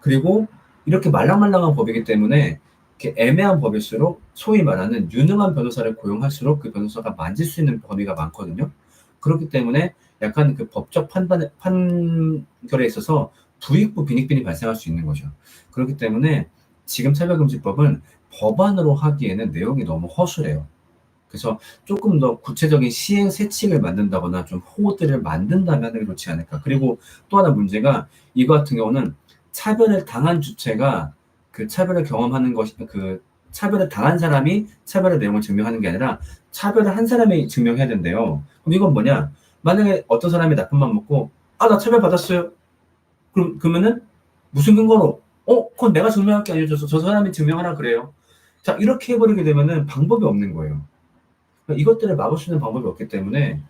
그리고 이렇게 말랑말랑한 법이기 때문에 이렇게 애매한 법일수록 소위 말하는 유능한 변호사를 고용할수록 그 변호사가 만질 수 있는 범위가 많거든요. 그렇기 때문에 약간 그 법적 판결에 있어서 부익부 빈익빈이 발생할 수 있는 거죠. 그렇기 때문에 지금 차별금지법은 법안으로 하기에는 내용이 너무 허술해요. 그래서 조금 더 구체적인 시행 세칙을 만든다거나 좀 호들을 만든다면 하는 게 좋지 않을까. 그리고 또 하나 문제가 이거 같은 경우는 차별을 당한 주체가 그 차별을 경험하는 것이 그 차별을 당한 사람이 차별의 내용을 증명하는 게 아니라 차별을 한 사람이 증명해야 된대요. 그럼 이건 뭐냐? 만약에 어떤 사람이 나쁜 맘 먹고 나 차별 받았어요. 그러면은 무슨 근거로? 그건 내가 증명할 게 아니죠. 저 사람이 증명하라 그래요. 자, 이렇게 해버리게 되면은 방법이 없는 거예요. 이것들을 막을 수 있는 방법이 없기 때문에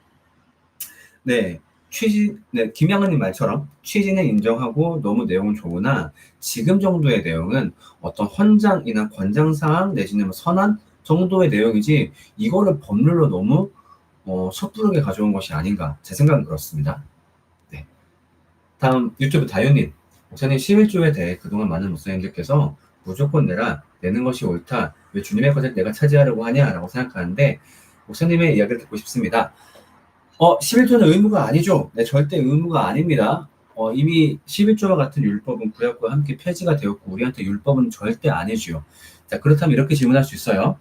네, 김양은님 말처럼 취지는 인정하고 너무 내용은 좋으나 지금 정도의 내용은 어떤 헌장이나 권장사항 내지는 뭐 선안 정도의 내용이지 이거를 법률로 너무 섣부르게 가져온 것이 아닌가 제 생각은 그렇습니다. 네. 다음 유튜브 다윤님 목사님 11조에 대해 그동안 많은 목사님들께서 무조건 내는 것이 옳다. 왜 주님의 것을 내가 차지하려고 하냐라고 생각하는데 목사님의 이야기를 듣고 싶습니다. 11조는 의무가 아니죠. 네, 절대 의무가 아닙니다. 이미 11조와 같은 율법은 구약과 함께 폐지가 되었고 우리한테 율법은 절대 아니죠. 자, 그렇다면 이렇게 질문할 수 있어요.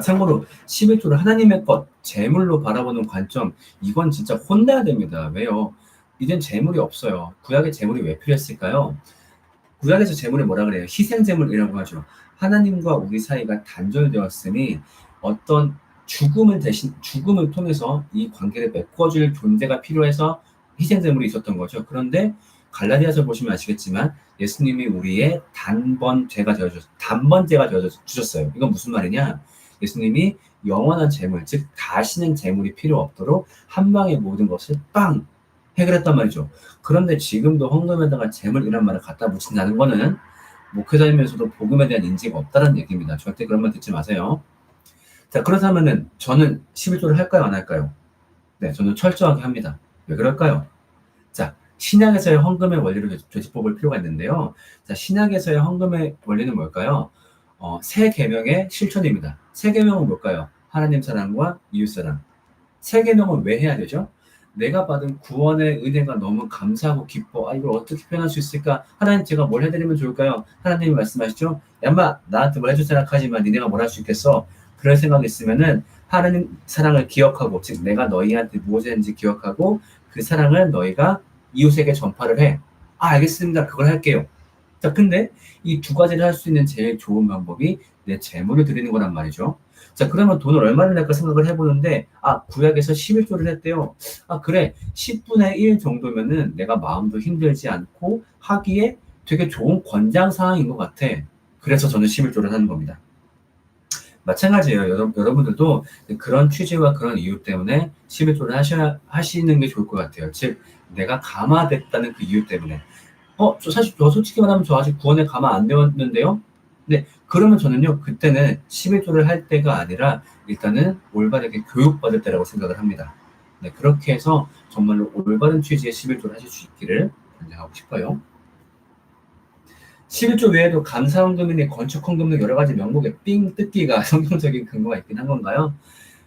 참고로 11조를 하나님의 것, 재물로 바라보는 관점, 이건 진짜 혼내야 됩니다. 왜요? 이젠 재물이 없어요. 구약에 재물이 왜 필요했을까요? 구약에서 재물을 뭐라 그래요? 희생재물이라고 하죠. 하나님과 우리 사이가 단절되었으니 어떤 죽음을 통해서 이 관계를 메꿔줄 존재가 필요해서 희생제물이 있었던 거죠. 그런데 갈라디아서 보시면 아시겠지만 예수님이 우리의 단번제가 되어주셨어요. 이건 무슨 말이냐? 예수님이 영원한 재물, 즉 다시는 재물이 필요 없도록 한 방에 모든 것을 빵 해결했단 말이죠. 그런데 지금도 헌금에다가 재물이란 말을 갖다 붙인다는 거는 목회 다니면서도 복음에 대한 인지가 없다는 얘기입니다. 절대 그런 말 듣지 마세요. 자, 그렇다면은 저는 11조를 할까요, 안 할까요? 네, 저는 철저하게 합니다. 왜 그럴까요? 자, 신약에서의 헌금의 원리를 되짚어볼 필요가 있는데요. 자, 신약에서의 헌금의 원리는 뭘까요? 세 계명의 실천입니다. 세 계명은 뭘까요? 하나님 사랑과 이웃 사랑. 세 계명은 왜 해야 되죠? 내가 받은 구원의 은혜가 너무 감사하고 기뻐. 아, 이걸 어떻게 표현할 수 있을까? 하나님, 제가 뭘 해드리면 좋을까요? 하나님이 말씀하시죠? 야마, 나한테 뭘 해줄 생각하지만 니네가 뭘 할 수 있겠어? 그럴 생각이 있으면은 하나님 사랑을 기억하고, 즉 내가 너희한테 무엇을 했는지 기억하고 그 사랑을 너희가 이웃에게 전파를 해. 아, 알겠습니다. 그걸 할게요. 자, 근데 이 두 가지를 할 수 있는 제일 좋은 방법이 내 재물을 드리는 거란 말이죠. 자, 그러면 돈을 얼마를 낼까 생각을 해보는데, 아, 구약에서 11조를 했대요. 아, 그래. 10분의 1 정도면은 내가 마음도 힘들지 않고 하기에 되게 좋은 권장사항인 것 같아. 그래서 저는 11조를 하는 겁니다. 마찬가지예요. 여러분들도 그런 취지와 그런 이유 때문에 11조를 하시는 게 좋을 것 같아요. 즉, 내가 감화됐다는 그 이유 때문에. 저 솔직히 말하면 저 아직 구원에 감화 안 되었는데요? 네, 그러면 저는요, 그때는 11조를 할 때가 아니라 일단은 올바르게 교육받을 때라고 생각을 합니다. 네, 그렇게 해서 정말로 올바른 취지의 11조를 하실 수 있기를 권장하고 싶어요. 11조 외에도 감사헌금이니 건축헌금 등 여러 가지 명목의 삥 뜯기가 성경적인 근거가 있긴 한 건가요?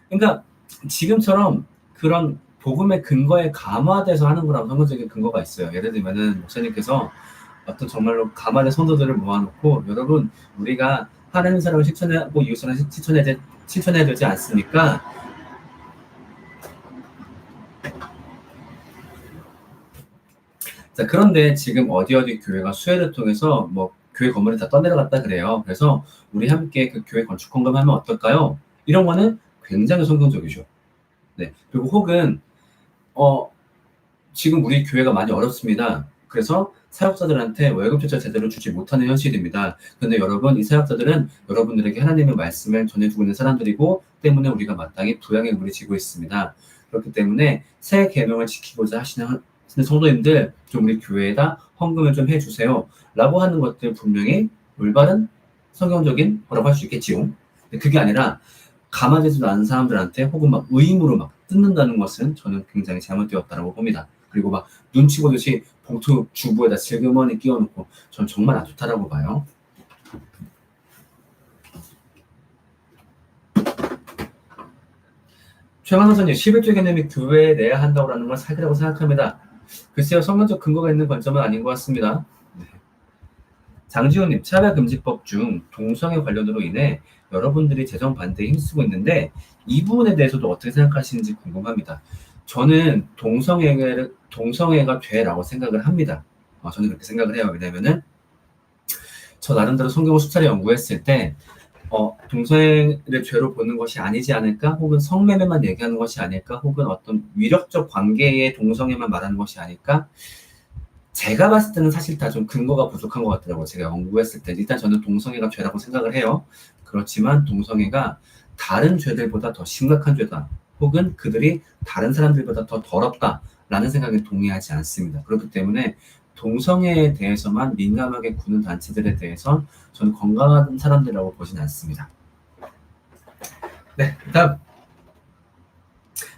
그러니까 지금처럼 그런 복음의 근거에 감화돼서 하는 거라고 성경적인 근거가 있어요. 예를 들면은 목사님께서 어떤 정말로 가만의 성도들을 모아놓고 여러분 우리가 하나님 사랑을 실천하고 이웃 사랑을 실천해야 되지 않습니까? 자, 그런데 지금 어디 교회가 수혜를 통해서 뭐 교회 건물을 다 떠내려갔다 그래요. 그래서 우리 함께 그 교회 건축 헌금하면 어떨까요? 이런 거는 굉장히 성경적이죠. 네. 그리고 혹은 지금 우리 교회가 많이 어렵습니다. 그래서 사역자들한테 월급조차 제대로 주지 못하는 현실입니다. 그런데 여러분, 이 사역자들은 여러분들에게 하나님의 말씀을 전해주고 있는 사람들이고 때문에 우리가 마땅히 부양의 의무를 지고 있습니다. 그렇기 때문에 새 계명을 지키고자 하시는 성도님들 좀 우리 교회에다 헌금을 좀 해주세요. 라고 하는 것들 분명히 올바른 성경적인 거라고 할 수 있겠지요. 그게 아니라 감아지지도 않은 사람들한테 혹은 막 의무로 막 뜯는다는 것은 저는 굉장히 잘못되었다고 봅니다. 그리고 막 눈치 보듯이 봉투 주부에다 슬그머니 끼워놓고 전 정말 안 좋다라고 봐요. 최강선 선생님, 11조 개념이 교회에 내야 한다고 하는 건 사기라고 생각합니다. 글쎄요, 성경적 근거가 있는 관점은 아닌 것 같습니다. 네. 장지호님, 차별금지법 중 동성애 관련으로 인해 여러분들이 재정 반대에 힘쓰고 있는데 이 부분에 대해서도 어떻게 생각하시는지 궁금합니다. 저는 동성애가 죄라고 생각을 합니다. 저는 그렇게 생각을 해요. 왜냐면은 저 나름대로 성경을 수차례 연구했을 때 동성애를 죄로 보는 것이 아니지 않을까? 혹은 성매매만 얘기하는 것이 아닐까? 혹은 어떤 위력적 관계의 동성애만 말하는 것이 아닐까? 제가 봤을 때는 사실 다 좀 근거가 부족한 것 같더라고요. 제가 연구했을 때. 일단 저는 동성애가 죄라고 생각을 해요. 그렇지만 동성애가 다른 죄들보다 더 심각한 죄다. 혹은 그들이 다른 사람들보다 더 더럽다라는 생각에 동의하지 않습니다. 그렇기 때문에 동성애에 대해서만 민감하게 구는 단체들에 대해서 저는 건강한 사람들이라고 보진 않습니다. 네, 다음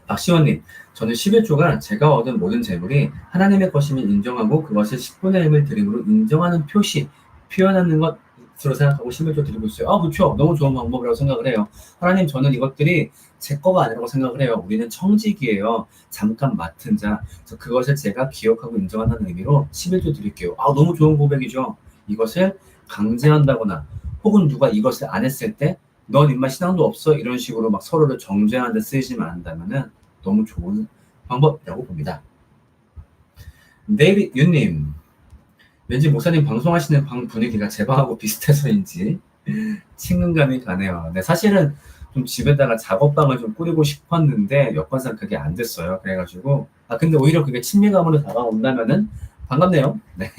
박시원님, 저는 11조가 제가 얻은 모든 재물이 하나님의 것임을 인정하고 그것을 10분의 1을 드림으로 인정하는 표현하는 것으로 생각하고 11조 드리고 있어요. 그렇죠. 너무 좋은 방법이라고 생각을 해요. 하나님, 저는 이것들이 제 거가 아니라고 생각을 해요. 우리는 청직이에요. 잠깐 맡은 자. 그것을 제가 기억하고 인정한다는 의미로 11조 드릴게요. 너무 좋은 고백이죠. 이것을 강제한다거나 혹은 누가 이것을 안 했을 때 넌 인마 신앙도 없어 이런 식으로 막 서로를 정죄하는 데 쓰이지만 않는다면은 너무 좋은 방법이라고 봅니다. 데이빗 유님, 왠지 목사님 방송하시는 방 분위기가 제 방하고 비슷해서인지 친근감이 가네요. 네, 사실은 좀 집에다가 작업방을 좀 꾸리고 싶었는데 여건상 그게 안 됐어요. 그래가지고 근데 오히려 그게 친밀감으로 다가온다면은 반갑네요. 네.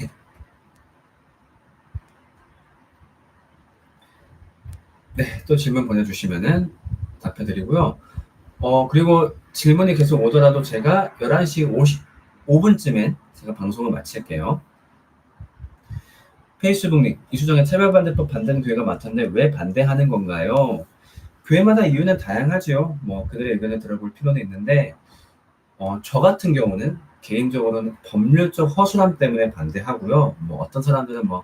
네, 또 질문 보내주시면은 답해드리고요. 그리고 질문이 계속 오더라도 제가 11시 55분쯤에 제가 방송을 마칠게요. 페이스북님, 이수정의 차별반대법 반대는 교회가 많던데 왜 반대하는 건가요? 교회마다 이유는 다양하죠. 뭐 그들의 의견을 들어볼 필요는 있는데 저 같은 경우는 개인적으로는 법률적 허술함 때문에 반대하고요. 뭐 어떤 사람들은 뭐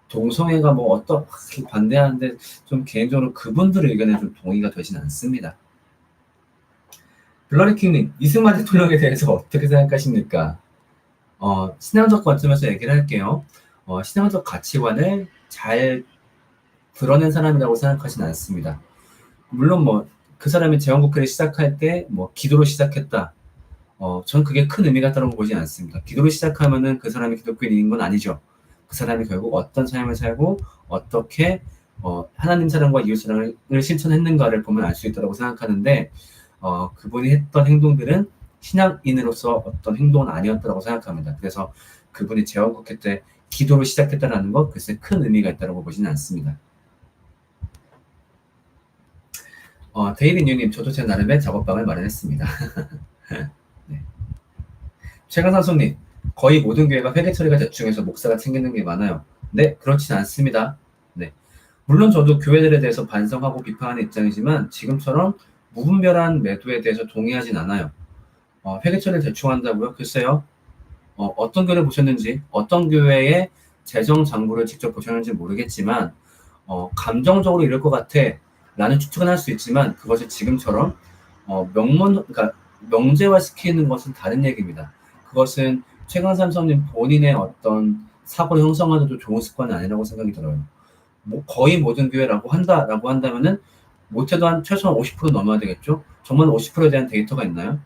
동성애가 뭐 어떻게 반대하는데 좀 개인적으로 그분들의 의견에 좀 동의가 되진 않습니다. 블러리킹님, 이승만 대통령에 대해서 어떻게 생각하십니까? 신앙적 관점에서 얘기를 할게요. 신앙적 가치관을 잘 드러낸 사람이라고 생각하진 않습니다. 물론 뭐 그 사람이 제왕국회를 시작할 때 뭐 기도로 시작했다. 전 그게 큰 의미가 있다고 보지 않습니다. 기도로 시작하면은 그 사람이 기독교인인 건 아니죠. 그 사람이 결국 어떤 삶을 살고 어떻게 하나님 사랑과 이웃 사랑을 실천했는가를 보면 알 수 있다고 생각하는데 그분이 했던 행동들은 신앙인으로서 어떤 행동은 아니었다고 생각합니다. 그래서 그분이 제왕국회 때 기도로 시작했다는 것 글쎄 큰 의미가 있다고 보지는 않습니다. 데이비 뉴님, 저도 제 나름의 작업방을 마련했습니다. 네. 최강산소님, 거의 모든 교회가 회계 처리가 대충해서 목사가 챙기는 게 많아요. 네, 그렇진 않습니다. 네. 물론 저도 교회들에 대해서 반성하고 비판하는 입장이지만 지금처럼 무분별한 매도에 대해서 동의하진 않아요. 회계 처리를 대충 한다고요? 글쎄요. 어떤 교회를 보셨는지, 어떤 교회의 재정 장부를 직접 보셨는지 모르겠지만 감정적으로 이럴 것 같아 라는 추측은 할 수 있지만 그것을 지금처럼 그러니까 명제화시키는 것은 다른 얘기입니다. 그것은 최강삼성님 본인의 어떤 사고를 형성하는 도 좋은 습관은 아니라고 생각이 들어요. 뭐 거의 모든 교회라고 한다면은 못해도 한 최소한 50% 넘어야 되겠죠? 정말 50%에 대한 데이터가 있나요?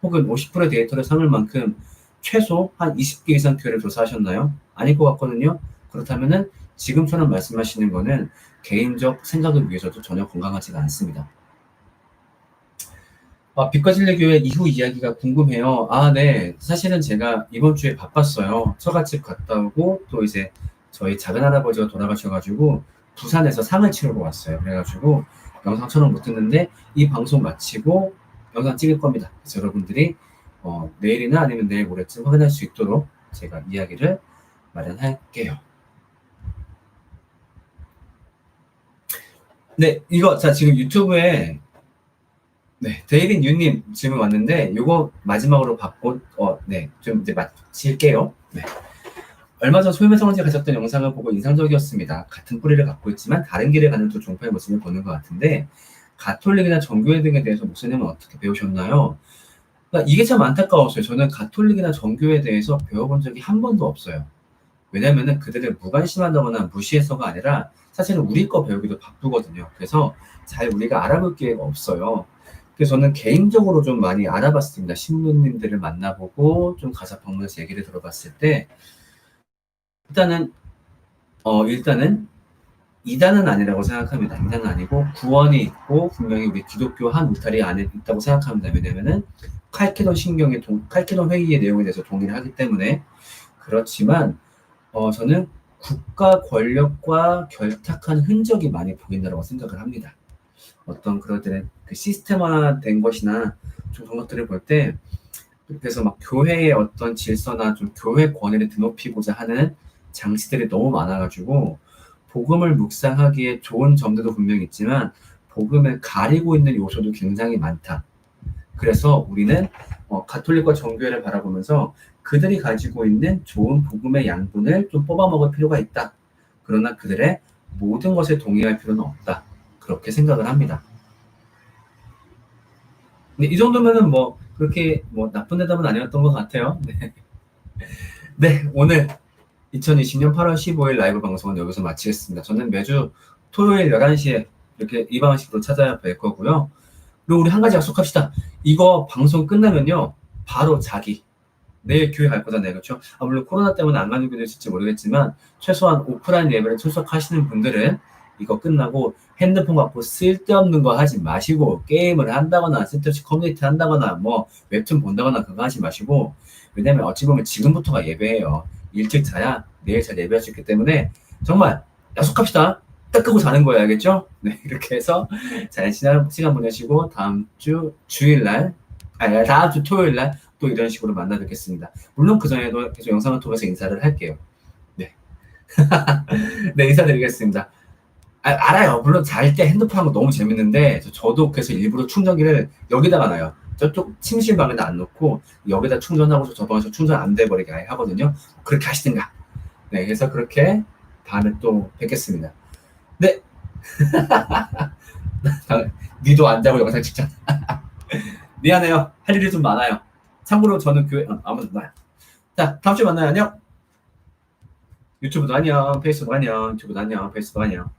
혹은 50%의 데이터를 삼을 만큼 최소 한 20개 이상 교회를 조사하셨나요? 아닐 것 같거든요. 그렇다면은 지금처럼 말씀하시는 거는 개인적 생각을 위해서도 전혀 건강하지가 않습니다. 빛과 진리 교회 이후 이야기가 궁금해요. 네. 사실은 제가 이번 주에 바빴어요. 처갓집 갔다 오고 또 이제 저희 작은 할아버지가 돌아가셔가지고 부산에서 상을 치르러 왔어요. 그래가지고 영상 촬영 못했는데 이 방송 마치고 영상 찍을 겁니다. 그래서 여러분들이 내일이나 아니면 내일 모레쯤 확인할 수 있도록 제가 이야기를 마련할게요. 네, 이거 지금 유튜브에 데이비 뉴님 질문 왔는데 이거 마지막으로 받고 좀 이제 마칠게요. 네. 얼마 전 소유의 성원지 가졌던 영상을 보고 인상적이었습니다. 같은 뿌리를 갖고 있지만 다른 길을 가는 두 종파의 모습을 보는 것 같은데 가톨릭이나 정교회 등에 대해서 목사님은 어떻게 배우셨나요? 그러니까 이게 참 안타까웠어요. 저는 가톨릭이나 정교회에 대해서 배워본 적이 한 번도 없어요. 왜냐면은 그들을 무관심한다거나 무시해서가 아니라 사실은 우리 거 배우기도 바쁘거든요. 그래서 잘 우리가 알아볼 기회가 없어요. 그래서 저는 개인적으로 좀 많이 알아봤습니다. 신부님들을 만나보고 좀 가사 방문해서 얘기를 들어봤을 때 일단은 이단은 아니라고 생각합니다. 이단은 아니고 구원이 있고 분명히 우리 기독교 한 울타리 안에 있다고 생각합니다. 왜냐면은 칼키돈 회의의 내용에 대해서 동의를 하기 때문에. 그렇지만 저는 국가 권력과 결탁한 흔적이 많이 보인다고 생각을 합니다. 어떤 그것들의 그 시스템화된 것이나 좀 그런 것들을 볼 때 그래서 막 교회의 어떤 질서나 좀 교회 권위를 드높이고자 하는 장치들이 너무 많아가지고 복음을 묵상하기에 좋은 점들도 분명히 있지만 복음을 가리고 있는 요소도 굉장히 많다. 그래서 우리는 가톨릭과 정교회를 바라보면서 그들이 가지고 있는 좋은 복음의 양분을 좀 뽑아먹을 필요가 있다. 그러나 그들의 모든 것에 동의할 필요는 없다. 그렇게 생각을 합니다. 근데 이 정도면은 뭐 그렇게 뭐 나쁜 대답은 아니었던 것 같아요. 네, 오늘 2020년 8월 15일 라이브 방송은 여기서 마치겠습니다. 저는 매주 토요일 11시에 이렇게 이 방식으로 찾아뵐 거고요. 그리고 우리 한 가지 약속합시다. 이거 방송 끝나면요. 바로 내일 교회 갈 거잖아요. 그렇죠? 물론 코로나 때문에 안 가는 분도 있을지 모르겠지만 최소한 오프라인 예배를 출석하시는 분들은 이거 끝나고 핸드폰 갖고 쓸데없는 거 하지 마시고 게임을 한다거나 쓸데없이 커뮤니티 한다거나 뭐 웹툰 본다거나 그거 하지 마시고 왜냐면 어찌 보면 지금부터가 예배예요. 일찍 자야 내일 잘 예배할 수 있기 때문에 정말 약속합시다. 딱 끄고 자는 거예요. 알겠죠? 네, 이렇게 해서 잘 시간 보내시고 다음 주 주일날, 아니 다음 주 토요일날 또 이런 식으로 만나 뵙겠습니다. 물론 그 전에도 계속 영상을 통해서 인사를 할게요. 네, 네 인사드리겠습니다. 알아요. 물론 잘 때 핸드폰 하는 거 너무 재밌는데 저도 그래서 일부러 충전기를 여기다가 놔요. 저쪽 침실 방에다 안 놓고 여기다 충전하고 저 방에서 충전 안 돼버리게 아예 하거든요. 그렇게 하시든가. 네, 그래서 그렇게 다음에 또 뵙겠습니다. 네. 니도 안 자고 영상 찍자. 미안해요. 할 일이 좀 많아요. 참고로 저는 교회 아무도 나요. 자, 다음 주에 만나요. 안녕. 유튜브도 안녕. 페이스북 안녕. 유튜브도 안녕. 페이스북 안녕.